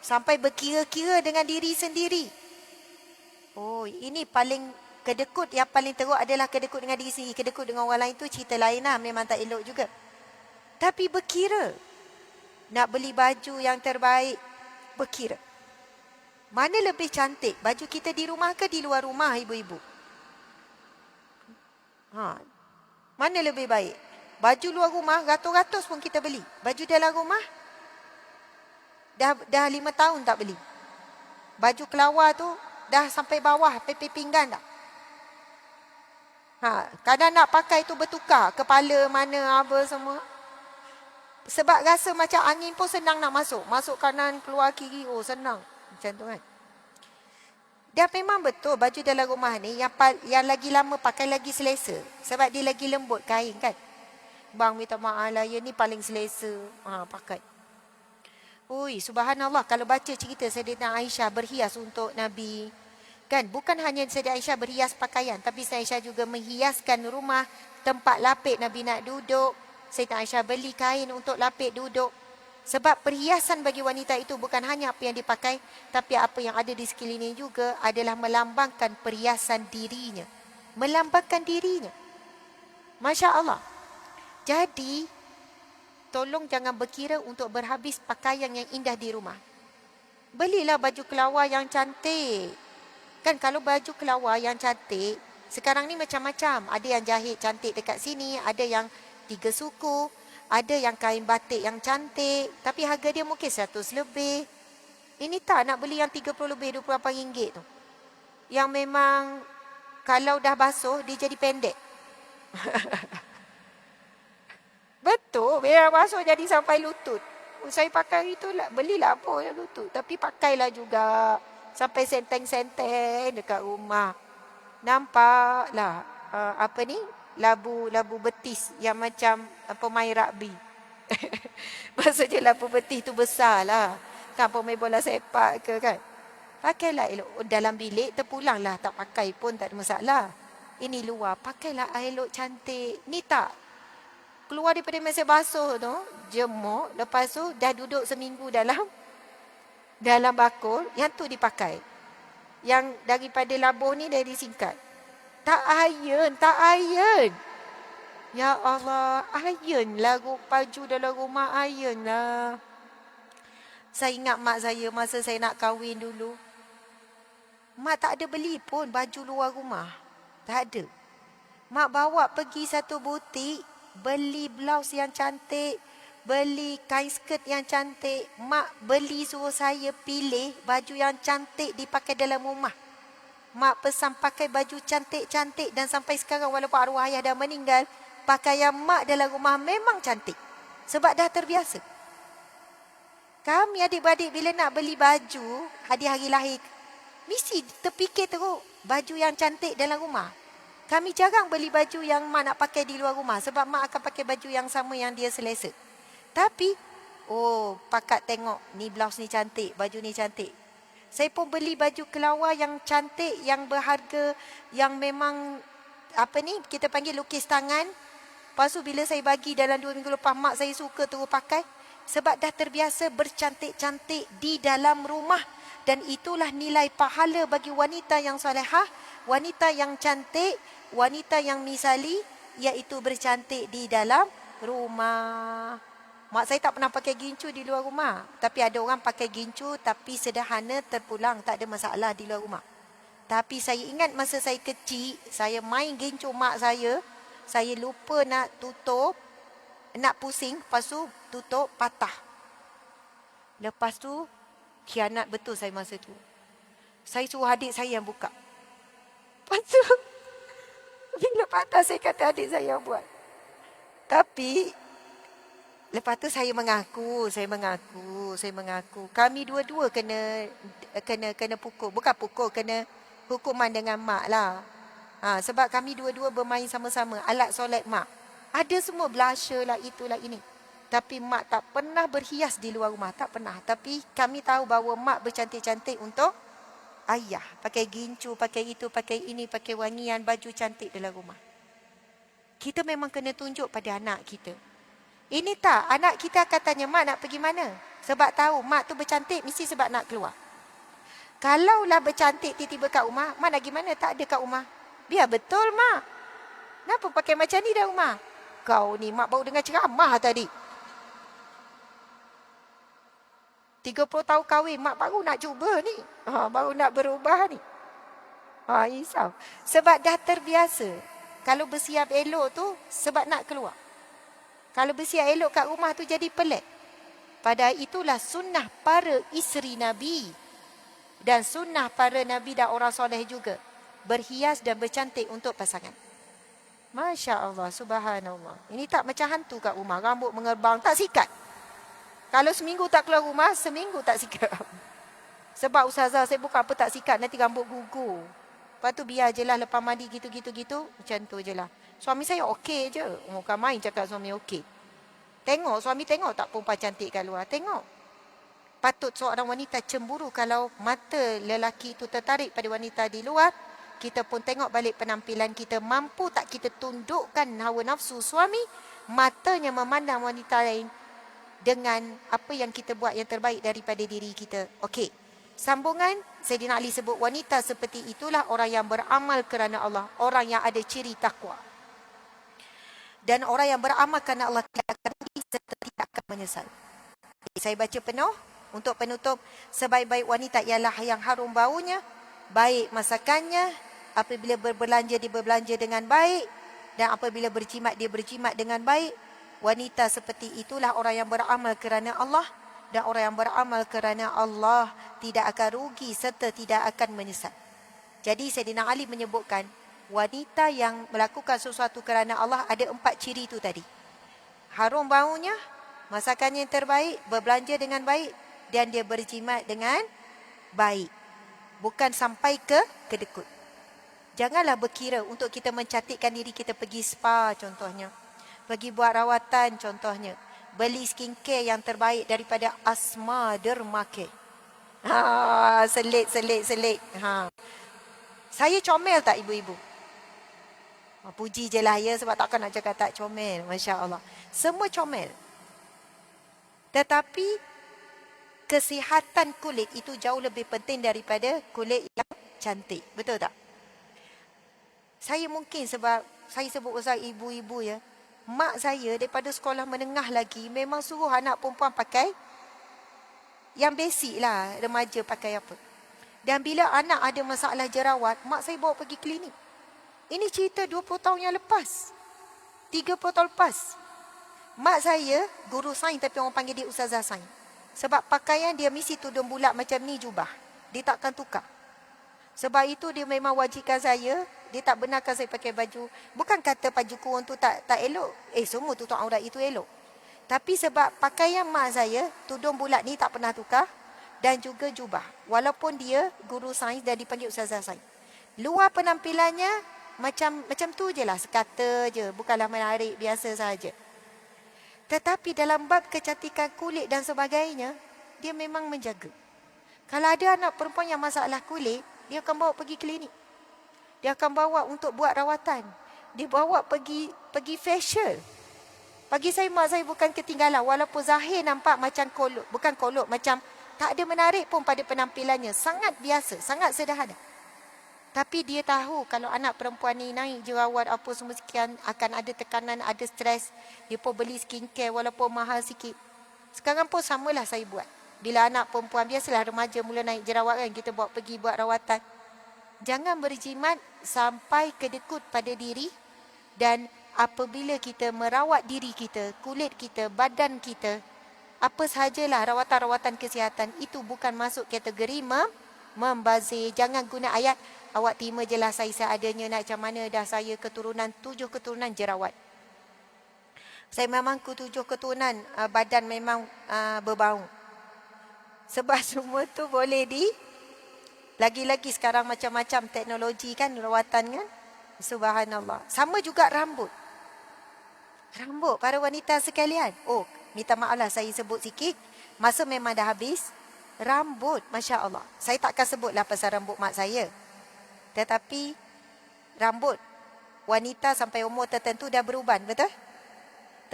Sampai berkira-kira dengan diri sendiri. Oh, ini paling kedekut. Yang paling teruk adalah kedekut dengan diri sendiri. Kedekut dengan orang lain tu cerita lain lah. Memang tak elok juga. Tapi berkira. Nak beli baju yang terbaik, berkira. Mana lebih cantik? Baju kita di rumah ke di luar rumah, ibu-ibu? Mana lebih baik? Baju luar rumah, ratus-ratus pun kita beli. Baju dalam rumah, dah 5 tahun tak beli. Baju kelawar tu, dah sampai bawah, sampai pinggan dah. Kadang nak pakai tu bertukar. Kepala mana, apa semua. Sebab rasa macam angin pun senang nak masuk. Masuk kanan, keluar kiri. Oh, senang. Macam tu kan. Dan memang betul baju dalam rumah ni yang lagi lama pakai lagi selesa. Sebab dia lagi lembut kain kan. Bang minta maaf lah, ya ni paling selesa. Pakai. Ui, subhanallah. Kalau baca cerita Sayyidatina Aisyah berhias untuk Nabi. Kan, bukan hanya Sayyidatina Aisyah berhias pakaian. Tapi Sayyidatina Aisyah juga menghiaskan rumah, tempat lapik Nabi nak duduk. Sayyidatina Aisyah beli kain untuk lapik duduk. Sebab perhiasan bagi wanita itu bukan hanya apa yang dipakai, tapi apa yang ada di sekeliling juga adalah melambangkan perhiasan dirinya. Melambangkan dirinya. Masya Allah. Jadi, tolong jangan berkira untuk berhabis pakaian yang indah di rumah. Belilah baju kelawar yang cantik. Kan kalau baju kelawar yang cantik, sekarang ni macam-macam. Ada yang jahit cantik dekat sini, ada yang 3 suku, ada yang kain batik yang cantik, tapi harga dia mungkin 100 lebih. Ini tak nak beli yang 30 lebih, RM28 tu. Yang memang kalau dah basuh, dia jadi pendek. Betul, biar basuh jadi sampai lutut. Saya pakai itu lah, belilah apa yang lutut. Tapi pakailah juga sampai senteng-senteng dekat rumah. Nampaklah apa ni? Labu betis yang macam pemain rugby. Maksudnya labu betis tu besar lah. Kan pemain bola sepak ke kan. Pakailah elok. Dalam bilik terpulanglah. Tak pakai pun tak ada masalah. Ini luar. Pakailah elok cantik. Ni tak. Keluar daripada mesin basuh tu. Jemur. Lepas tu dah duduk seminggu dalam bakul. Yang tu dipakai. Yang daripada labuh ni dah disingkat. Tak iron. Ya Allah, iron lah baju dalam rumah, iron lah. Saya ingat mak saya masa saya nak kahwin dulu. Mak tak ada beli pun baju luar rumah. Tak ada. Mak bawa pergi satu butik, beli blouse yang cantik, beli kain skirt yang cantik. Mak beli suruh saya pilih baju yang cantik dipakai dalam rumah. Mak pesan pakai baju cantik-cantik dan sampai sekarang walaupun arwah ayah dah meninggal, pakaian mak dalam rumah memang cantik. Sebab dah terbiasa. Kami adik-beradik bila nak beli baju hadiah hari lahir, mesti terfikir teruk baju yang cantik dalam rumah. Kami jarang beli baju yang mak nak pakai di luar rumah. Sebab mak akan pakai baju yang sama yang dia selesa. Tapi, pakat tengok ni blouse ni cantik, baju ni cantik. Saya pun beli baju kelawar yang cantik, yang berharga, yang memang, kita panggil lukis tangan. Lepas tu bila saya bagi dalam 2 minggu lepas, mak saya suka terus pakai. Sebab dah terbiasa bercantik-cantik di dalam rumah. Dan itulah nilai pahala bagi wanita yang solehah, wanita yang cantik, wanita yang misali, iaitu bercantik di dalam rumah. Mak saya tak pernah pakai gincu di luar rumah. Tapi ada orang pakai gincu tapi sederhana, terpulang, tak ada masalah di luar rumah. Tapi saya ingat masa saya kecil, saya main gincu mak saya lupa nak tutup, nak pusing, lepas tu tutup, patah. Lepas tu, khianat betul saya masa tu. Saya suruh adik saya yang buka. Lepas tu, bila patah saya kata adik saya yang buat. Tapi, lepas tu saya mengaku. Kami dua-dua kena pukul. Bukan pukul, kena hukuman dengan mak lah. Sebab kami dua-dua bermain sama-sama. Alat solat mak. Ada semua blusher lah, itulah ini. Tapi mak tak pernah berhias di luar rumah. Tak pernah. Tapi kami tahu bahawa mak bercantik-cantik untuk ayah. Pakai gincu, pakai itu, pakai ini, pakai wangian, baju cantik dalam rumah. Kita memang kena tunjuk pada anak kita. Ini tak, anak kita akan tanya, mak nak pergi mana? Sebab tahu mak tu bercantik, mesti sebab nak keluar. Kalaulah bercantik tiba-tiba kat rumah, mak nak pergi mana? Tak ada kat rumah. Biar betul mak. Kenapa pakai macam ni dalam rumah? Kau ni, mak baru dengar ceramah tadi. 30 tahun kahwin, mak baru nak cuba ni. Baru nak berubah ni. Risau. Sebab dah terbiasa. Kalau bersiap elok tu, sebab nak keluar. Kalau bersiap elok kat rumah tu jadi pelik. Padahal itulah sunnah para isteri Nabi. Dan sunnah para Nabi dan orang soleh juga. Berhias dan bercantik untuk pasangan. Masya Allah, subhanallah. Ini tak macam hantu kat rumah. Rambut mengerbang, tak sikat. Kalau seminggu tak keluar rumah, seminggu tak sikat. Sebab ustazah saya bukan apa tak sikat, nanti rambut gugur. Lepas tu biar je lah lepas mandi gitu-gitu. Macam tu je lah. Suami saya okey je. Bukan main cakap suami okey. Tengok, suami tengok tak perempuan cantik kat luar. Tengok. Patut seorang wanita cemburu kalau mata lelaki itu tertarik pada wanita di luar. Kita pun tengok balik penampilan kita. Mampu tak kita tundukkan hawa nafsu suami. Matanya memandang wanita lain. Dengan apa yang kita buat yang terbaik daripada diri kita. Okey. Sambungan, Sayyidina Ali sebut wanita seperti itulah orang yang beramal kerana Allah. Orang yang ada ciri takwa. Dan orang yang beramal kerana Allah tidak akan rugi serta tidak akan menyesal. Saya baca penuh untuk penutup. Sebaik-baik wanita ialah yang harum baunya. Baik masakannya. Apabila berbelanja, dia berbelanja dengan baik. Dan apabila berjimat, dia berjimat dengan baik. Wanita seperti itulah orang yang beramal kerana Allah. Dan orang yang beramal kerana Allah tidak akan rugi serta tidak akan menyesal. Jadi Sayyidina Ali menyebutkan wanita yang melakukan sesuatu kerana Allah ada 4 ciri itu tadi. Harum baunya, masakannya yang terbaik, berbelanja dengan baik dan dia berjimat dengan baik. Bukan sampai ke kedekut. Janganlah berkira untuk kita mencantikkan diri kita pergi spa contohnya. Pergi buat rawatan contohnya. Beli skincare yang terbaik daripada Asma Dermake. Selit. Saya comel tak ibu-ibu? Puji je lah ya, sebab takkan nak cakap tak comel. Masya Allah. Semua comel. Tetapi kesihatan kulit itu jauh lebih penting daripada kulit yang cantik. Betul tak? Saya mungkin sebab saya sebut pasal ibu-ibu ya. Mak saya daripada sekolah menengah lagi memang suruh anak perempuan pakai yang basic lah, remaja pakai apa. Dan bila anak ada masalah jerawat, mak saya bawa pergi klinik. Ini cerita 20 tahun yang lepas. 30 tahun lepas. Mak saya guru sains tapi orang panggil dia ustazah sains. Sebab pakaian dia mesti tudung bulat macam ni jubah. Dia takkan tukar. Sebab itu dia memang wajibkan saya. Dia tak benarkan saya pakai baju. Bukan kata baju kurung tu tak elok. Semua tutup aurat itu elok. Tapi sebab pakaian mak saya, tudung bulat ni tak pernah tukar. Dan juga jubah. Walaupun dia guru sains dan dipanggil ustazah sains. Luar penampilannya macam tu je lah. Sekata je. Bukanlah menarik, biasa saja. Tetapi dalam bab kecantikan kulit dan sebagainya, dia memang menjaga. Kalau ada anak perempuan yang masalah kulit, dia akan bawa pergi klinik. Dia akan bawa untuk buat rawatan. Dia bawa pergi facial. Bagi saya, mak saya bukan ketinggalan. Walaupun zahir nampak macam kolot. Bukan kolot, macam tak ada menarik pun pada penampilannya. Sangat biasa, sangat sederhana. Tapi dia tahu kalau anak perempuan ni naik jerawat apa semua sekian, akan ada tekanan, ada stres. Dia pun beli skincare walaupun mahal sikit. Sekarang pun samalah saya buat. Bila anak perempuan, biasalah remaja mula naik jerawat kan, kita bawa pergi buat rawatan. Jangan berjimat sampai kedekut pada diri. Dan apabila kita merawat diri kita, kulit kita, badan kita, apa sahajalah rawatan-rawatan kesihatan, itu bukan masuk kategori membazir. Jangan guna ayat, awak terima je lah saya seadanya, nak macam mana dah saya keturunan 7 keturunan jerawat. Saya memang 7 keturunan, badan memang berbau. Sebab semua tu boleh lagi-lagi sekarang macam-macam teknologi kan, rawatan kan. Subhanallah. Sama juga rambut. Rambut para wanita sekalian. minta maaf lah saya sebut sikit. Masa memang dah habis. Rambut, Masya Allah. Saya takkan sebutlah pasal rambut mak saya. Tetapi rambut wanita sampai umur tertentu dah beruban, betul?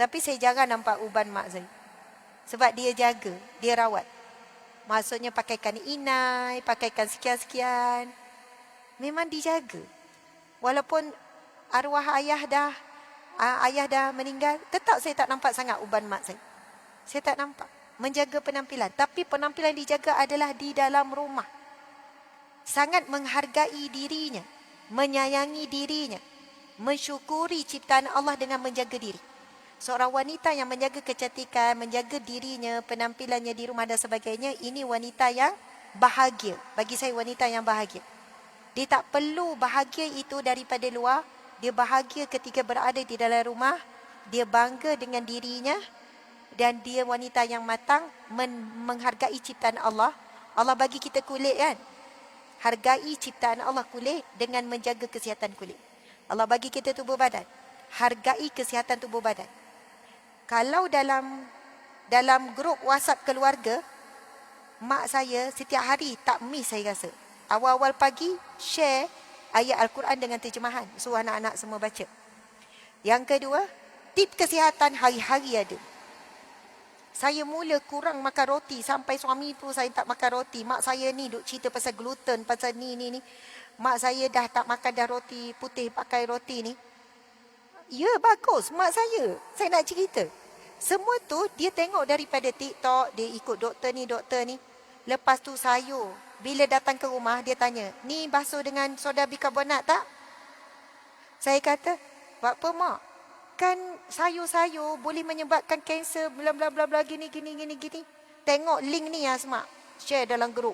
Tapi saya jarang nampak uban mak saya. Sebab dia jaga, dia rawat. Maksudnya pakaikan inai, pakaikan sekian-sekian. Memang dijaga. Walaupun arwah ayah dah meninggal, tetap saya tak nampak sangat uban mak saya. Saya tak nampak. Menjaga penampilan. Tapi penampilan dijaga adalah di dalam rumah. Sangat menghargai dirinya. Menyayangi dirinya. Mensyukuri ciptaan Allah dengan menjaga diri. Seorang wanita yang menjaga kecantikan, menjaga dirinya, penampilannya di rumah dan sebagainya, ini wanita yang bahagia. Bagi saya wanita yang bahagia. Dia tak perlu bahagia itu daripada luar. Dia bahagia ketika berada di dalam rumah. Dia bangga dengan dirinya. Dan dia wanita yang matang, menghargai ciptaan Allah. Allah bagi kita kulit kan. Hargai ciptaan Allah kulit dengan menjaga kesihatan kulit. Allah bagi kita tubuh badan. Hargai kesihatan tubuh badan. Kalau dalam grup WhatsApp keluarga, mak saya setiap hari tak miss saya rasa. Awal-awal pagi share ayat Al-Quran dengan terjemahan. Suruh anak-anak semua baca. Yang kedua, tip kesihatan hari-hari ada. Saya mula kurang makan roti. Sampai suami tu saya tak makan roti. Mak saya ni duk cerita pasal gluten, pasal ni. Mak saya dah tak makan dah roti putih, pakai roti ni. Ya, bagus mak saya. Saya nak cerita. Semua tu dia tengok daripada TikTok. Dia ikut doktor ni. Lepas tu sayur. Bila datang ke rumah, dia tanya, ni basuh dengan soda bikarbonat tak? Saya kata, buat apa mak? Kan sayur-sayur boleh menyebabkan kanser, bla bla bla bla, gini. Tengok link ni Asma. Share dalam grup.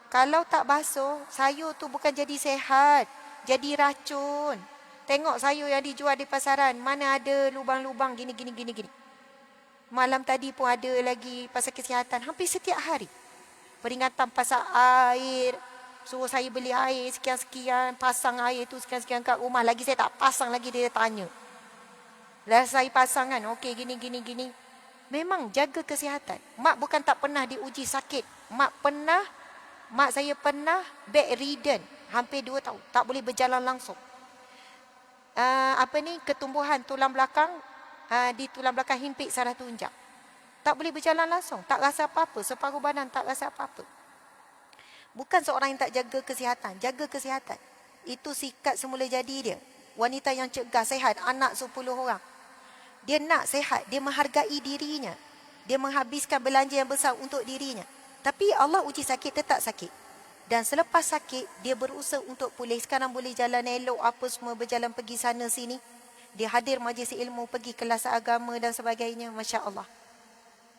Kalau tak basuh, sayur tu bukan jadi sehat. Jadi racun. Tengok sayur yang dijual di pasaran. Mana ada lubang-lubang gini. Malam tadi pun ada lagi pasal kesihatan. Hampir setiap hari. Peringatan pasal air. Suruh saya beli air sekian-sekian. Pasang air tu sekian-sekian kat rumah. Lagi saya tak pasang lagi, dia tanya. Dah saya pasang kan. Okey gini. Memang jaga kesihatan. Mak bukan tak pernah diuji sakit. Mak saya pernah bedridden. Hampir 2 tahun. Tak boleh berjalan langsung. Ketumbuhan tulang belakang. Di tulang belakang himpit saraf tunjang. Tak boleh berjalan langsung. Tak rasa apa-apa. Separuh badan tak rasa apa-apa. Bukan seorang yang tak jaga kesihatan. Jaga kesihatan. Itu sikap semula jadi dia. Wanita yang cegah, sehat. Anak 10 orang. Dia nak sehat. Dia menghargai dirinya. Dia menghabiskan belanja yang besar untuk dirinya. Tapi Allah uji sakit, tetap sakit. Dan selepas sakit, dia berusaha untuk pulih. Sekarang boleh jalan elok, apa semua, berjalan pergi sana sini. Dia hadir majlis ilmu, pergi kelas agama dan sebagainya. Masya Allah.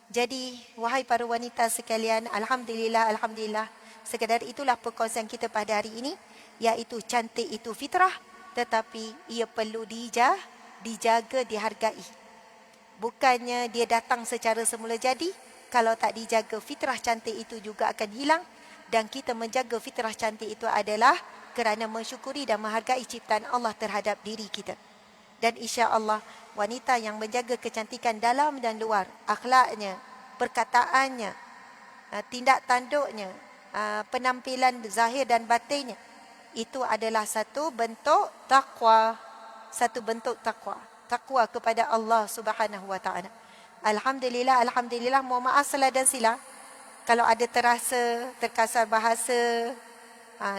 Jadi, wahai para wanita sekalian, Alhamdulillah. Sekadar itulah perkongsian kita pada hari ini. Iaitu cantik itu fitrah. Tetapi ia perlu dijaga, dihargai. Bukannya dia datang secara semula jadi. Kalau tak dijaga, fitrah cantik itu juga akan hilang. Dan kita menjaga fitrah cantik itu adalah kerana mensyukuri dan menghargai ciptaan Allah terhadap diri kita. Dan insya-Allah wanita yang menjaga kecantikan dalam dan luar, akhlaknya, perkataannya, tindak tanduknya, penampilan zahir dan batinnya, itu adalah satu bentuk takwa. Takwa kepada Allah Subhanahu wa taala. Alhamdulillah. Mohon maaf salah dan silap kalau ada terkasar bahasa.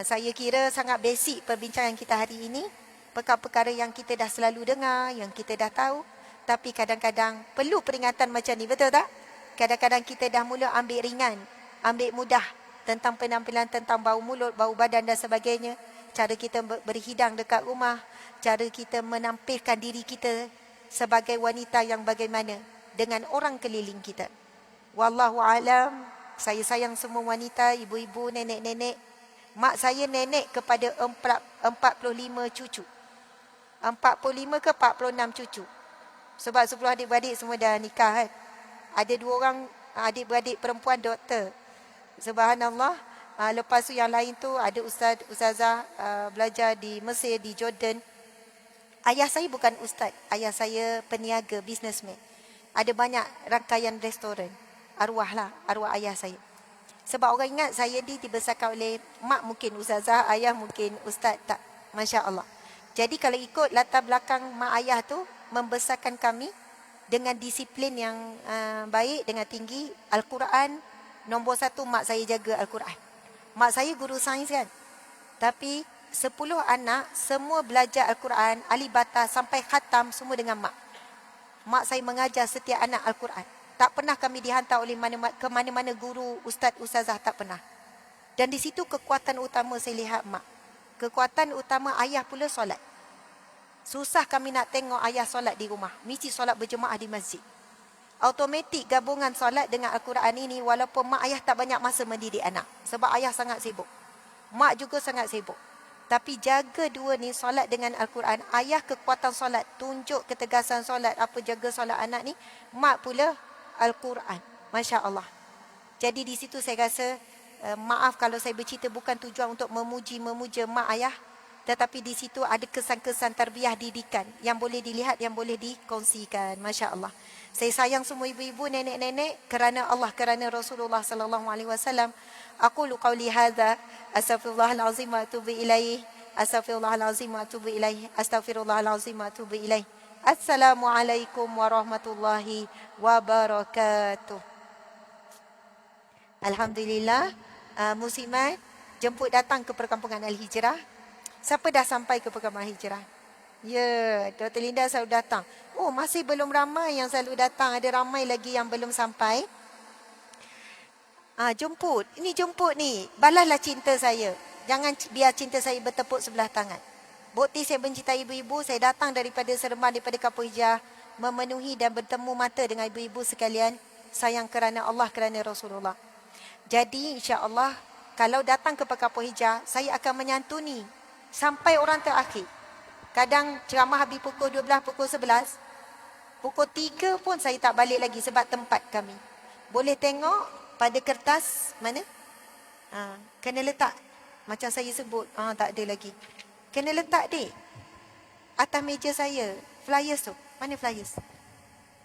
Saya kira sangat basic perbincangan kita hari ini. Perkara-perkara yang kita dah selalu dengar, yang kita dah tahu. Tapi kadang-kadang perlu peringatan macam ni, betul tak? Kadang-kadang kita dah mula ambil ringan, ambil mudah tentang penampilan, tentang bau mulut, bau badan dan sebagainya. Cara kita berhidang dekat rumah, cara kita menampilkan diri kita sebagai wanita yang bagaimana dengan orang keliling kita. Wallahu alam. Saya sayang semua wanita, ibu-ibu, nenek-nenek. Mak saya nenek kepada 45 cucu. 45 ke 46 cucu. Sebab 10 adik-beradik semua dah nikah kan. Ada 2 orang adik-beradik perempuan doktor. Subhanallah. Lepas tu yang lain tu ada ustazah belajar di Mesir, di Jordan. Ayah saya bukan ustaz. Ayah saya peniaga, businessman. ada banyak rangkaian restoran. Arwah lah, arwah ayah saya. Sebab orang ingat saya dibesarkan oleh mak mungkin ustazah, ayah mungkin ustaz, tak. Masya Allah. Jadi kalau ikut latar belakang mak ayah tu, membesarkan kami dengan disiplin yang baik, dengan tinggi. Al-Quran, nombor satu mak saya jaga Al-Quran. Mak saya guru sains kan. Tapi 10 anak semua belajar Al-Quran, alif bata sampai khatam semua dengan mak. Mak saya mengajar setiap anak Al-Quran. Tak pernah kami dihantar oleh ke mana-mana guru, ustaz, ustazah, tak pernah. Dan di situ kekuatan utama saya lihat mak. Kekuatan utama ayah pula solat. Susah kami nak tengok ayah solat di rumah. Mesti solat berjemaah di masjid. Automatik gabungan solat dengan Al-Quran ini, walaupun mak ayah tak banyak masa mendidik anak. Sebab ayah sangat sibuk. Mak juga sangat sibuk. Tapi jaga dua ni, solat dengan Al-Quran. Ayah kekuatan solat, tunjuk ketegasan solat, apa jaga solat anak ni. Mak pula Al-Quran. Masya Allah. Jadi di situ saya rasa, maaf kalau saya bercerita bukan tujuan untuk memuja mak ayah. Tetapi di situ ada kesan-kesan tarbiyah didikan yang boleh dilihat, yang boleh dikongsikan. Masya Allah. Saya sayang semua ibu-ibu, nenek-nenek kerana Allah, kerana Rasulullah sallallahu alaihi wasallam. Aqulu qauli hadza, astaghfirullahalazim wa atubu ilaih. Astaghfirullahalazim wa atubu ilaih. Astaghfirullahalazim wa atubu ilaih. Assalamualaikum warahmatullahi wabarakatuh. Alhamdulillah, muslimat jemput datang ke perkampungan Al-Hijrah. Siapa dah sampai ke perkampungan Al-Hijrah? Ya, Dr. Linda selalu datang. Oh, masih belum ramai yang selalu datang. Ada ramai lagi yang belum sampai. Jemput. Ini jemput ni. Balaslah cinta saya. Jangan biar cinta saya bertepuk sebelah tangan. Bukti saya mencintai ibu-ibu, saya datang daripada Seremban, daripada Kapur Hijau, memenuhi dan bertemu mata dengan ibu-ibu sekalian, sayang kerana Allah, kerana Rasulullah. Jadi insya-Allah kalau datang ke Kapur Hijau, saya akan menyantuni sampai orang terakhir. Kadang ceramah habis pukul 12, pukul 11, pukul 3 pun saya tak balik lagi sebab tempat kami. Boleh tengok pada kertas mana? Kena letak macam saya sebut, tak ada lagi. Kena letak dek atas meja saya flyers tu. Mana flyers?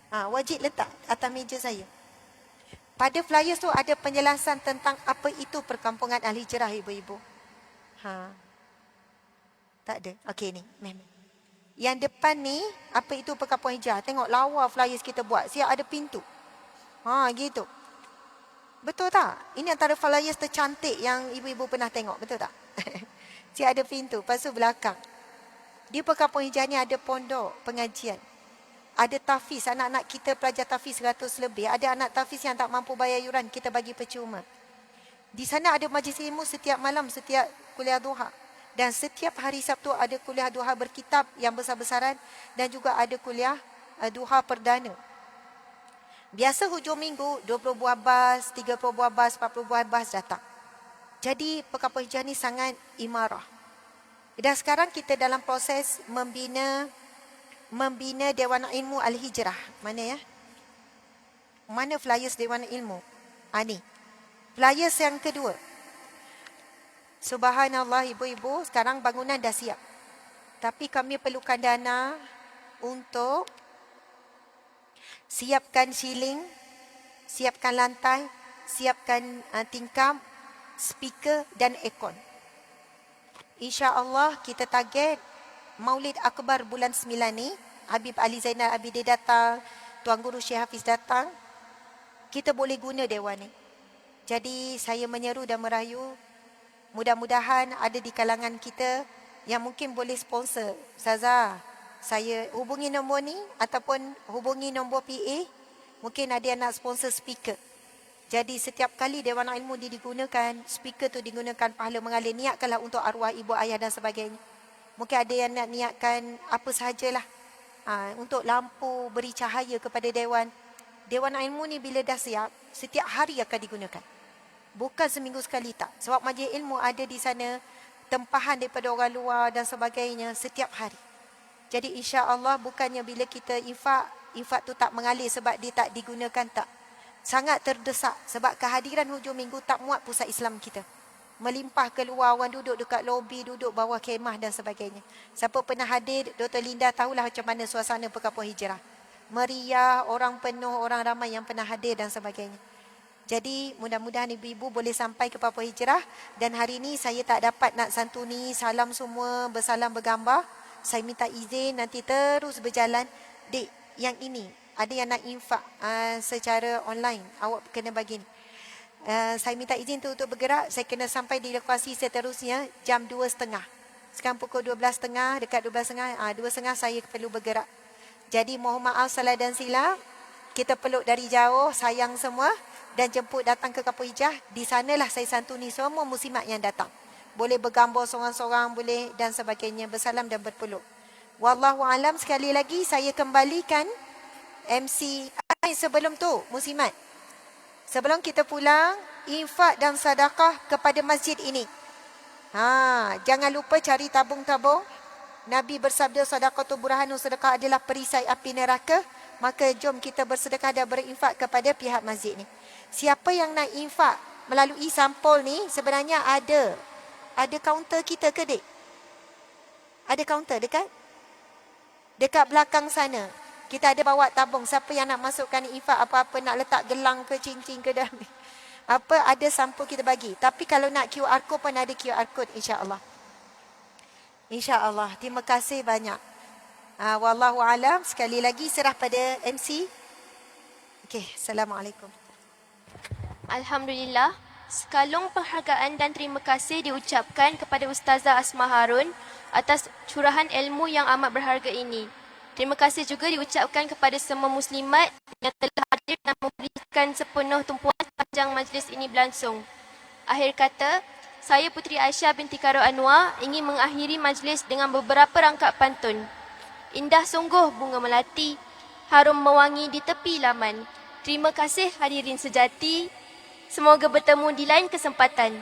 Wajib letak atas meja saya. Pada flyers tu ada penjelasan tentang apa itu perkampungan Al-Hijrah, ibu-ibu. Tak ada. Okey ni, yang depan ni apa itu perkampungan Hijrah. Tengok lawa flyers kita buat. Siap ada pintu. Gitu. Betul tak? Ini antara flyers tercantik yang ibu-ibu pernah tengok. Betul tak? Siap ada pintu. Lepas tu belakang. Di perkampungan Hijrah ni ada pondok pengajian. Ada tafiz. Anak-anak kita pelajar tafiz 100 lebih. Ada anak tafiz yang tak mampu bayar yuran. Kita bagi percuma. Di sana ada majlis ilmu setiap malam, setiap kuliah duha. Dan setiap hari Sabtu ada kuliah duha berkitab yang besar-besaran. Dan juga ada kuliah duha perdana. Biasa hujung minggu 20 buah bas, 30 buah bas, 40 buah bas datang. Jadi perkampungan Hijrah ni sangat imarah. Dan sekarang kita dalam proses membina Dewan Ilmu Al-Hijrah. Mana ya? Mana flyers Dewan Ilmu? Ni. Flyers yang kedua. Subhanallah ibu-ibu, sekarang bangunan dah siap. Tapi kami perlukan dana untuk siapkan ceiling, siapkan lantai, siapkan tingkap, speaker dan aircon. InsyaAllah kita target Maulid Akbar bulan 9 ni, Habib Ali Zainal Abidin datang, Tuan Guru Syekh Hafiz datang, kita boleh guna dewan ni. Jadi saya menyeru dan merayu, mudah-mudahan ada di kalangan kita yang mungkin boleh sponsor. Ustazah, saya hubungi nombor ni ataupun hubungi nombor PA, mungkin ada yang nak sponsor speaker. Jadi setiap kali Dewan Ilmu digunakan, speaker tu digunakan, pahala mengalir. Niatkanlah untuk arwah ibu ayah dan sebagainya. Mungkin ada yang nak niatkan apa sahajalah. Untuk lampu beri cahaya kepada Dewan. Dewan Ilmu ni bila dah siap, setiap hari akan digunakan. Bukan seminggu sekali tak. Sebab majlis ilmu ada di sana, tempahan daripada orang luar dan sebagainya setiap hari. Jadi insya-Allah bukannya bila kita infak tu tak mengalir sebab dia tak digunakan, tak. Sangat terdesak sebab kehadiran hujung minggu tak muat pusat Islam kita. Melimpah keluar, orang duduk dekat lobi, duduk bawah kemah dan sebagainya. Siapa pernah hadir, Dr. Linda tahulah macam mana suasana perkampungan Hijrah. meriah, orang penuh, orang ramai yang pernah hadir dan sebagainya. Jadi mudah-mudahan ibu-ibu boleh sampai ke Papua Hijrah. Dan hari ini saya tak dapat nak santuni salam semua, bersalam bergambar. Saya minta izin nanti terus berjalan. Dek, yang ini ada yang nak infak secara online, awak kena bagi ni. Saya minta izin tu untuk bergerak. Saya kena sampai di lokasi seterusnya jam 2.30. Sekarang pukul 12.30, dekat 12.30, 2.30 saya perlu bergerak. Jadi mohon maaf salah dan silap. Kita peluk dari jauh, sayang semua. Dan jemput datang ke Papua Hijrah. Di sanalah saya santuni semua muslimat yang datang. Boleh bergambar seorang-seorang, boleh dan sebagainya, bersalam dan berpeluk. Wallahu alam, sekali lagi saya kembalikan MC. Sebelum tu, muslimat, sebelum kita pulang, infak dan sedekah kepada masjid ini. Jangan lupa cari tabung-tabung. Nabi bersabda, sedekah burhanu, sedekah adalah perisai api neraka. Maka jom kita bersedekah dan berinfak kepada pihak masjid ni. Siapa yang nak infak melalui sampul ni, sebenarnya ada kaunter kita ke, dek? Ada kaunter dekat belakang sana. Kita ada bawa tabung. Siapa yang nak masukkan infak apa-apa, nak letak gelang ke, cincin ke dalam apa, ada sampul kita bagi. Tapi kalau nak QR code pun ada QR code, insya-Allah. Insya-Allah. Terima kasih banyak. Wallahu alam. Sekali lagi serah pada MC. Okey, assalamualaikum.
Alhamdulillah, sekalung penghargaan dan terima kasih diucapkan kepada Ustazah Asma Harun atas curahan ilmu yang amat berharga ini. Terima kasih juga diucapkan kepada semua muslimat yang telah hadir dan memberikan sepenuh tumpuan sepanjang majlis ini berlangsung. Akhir kata, saya Puteri Aisyah binti Karo Anwar ingin mengakhiri majlis dengan beberapa rangkap pantun. Indah sungguh bunga melati, harum mewangi di tepi laman. Terima kasih hadirin sejati. Semoga bertemu di lain kesempatan.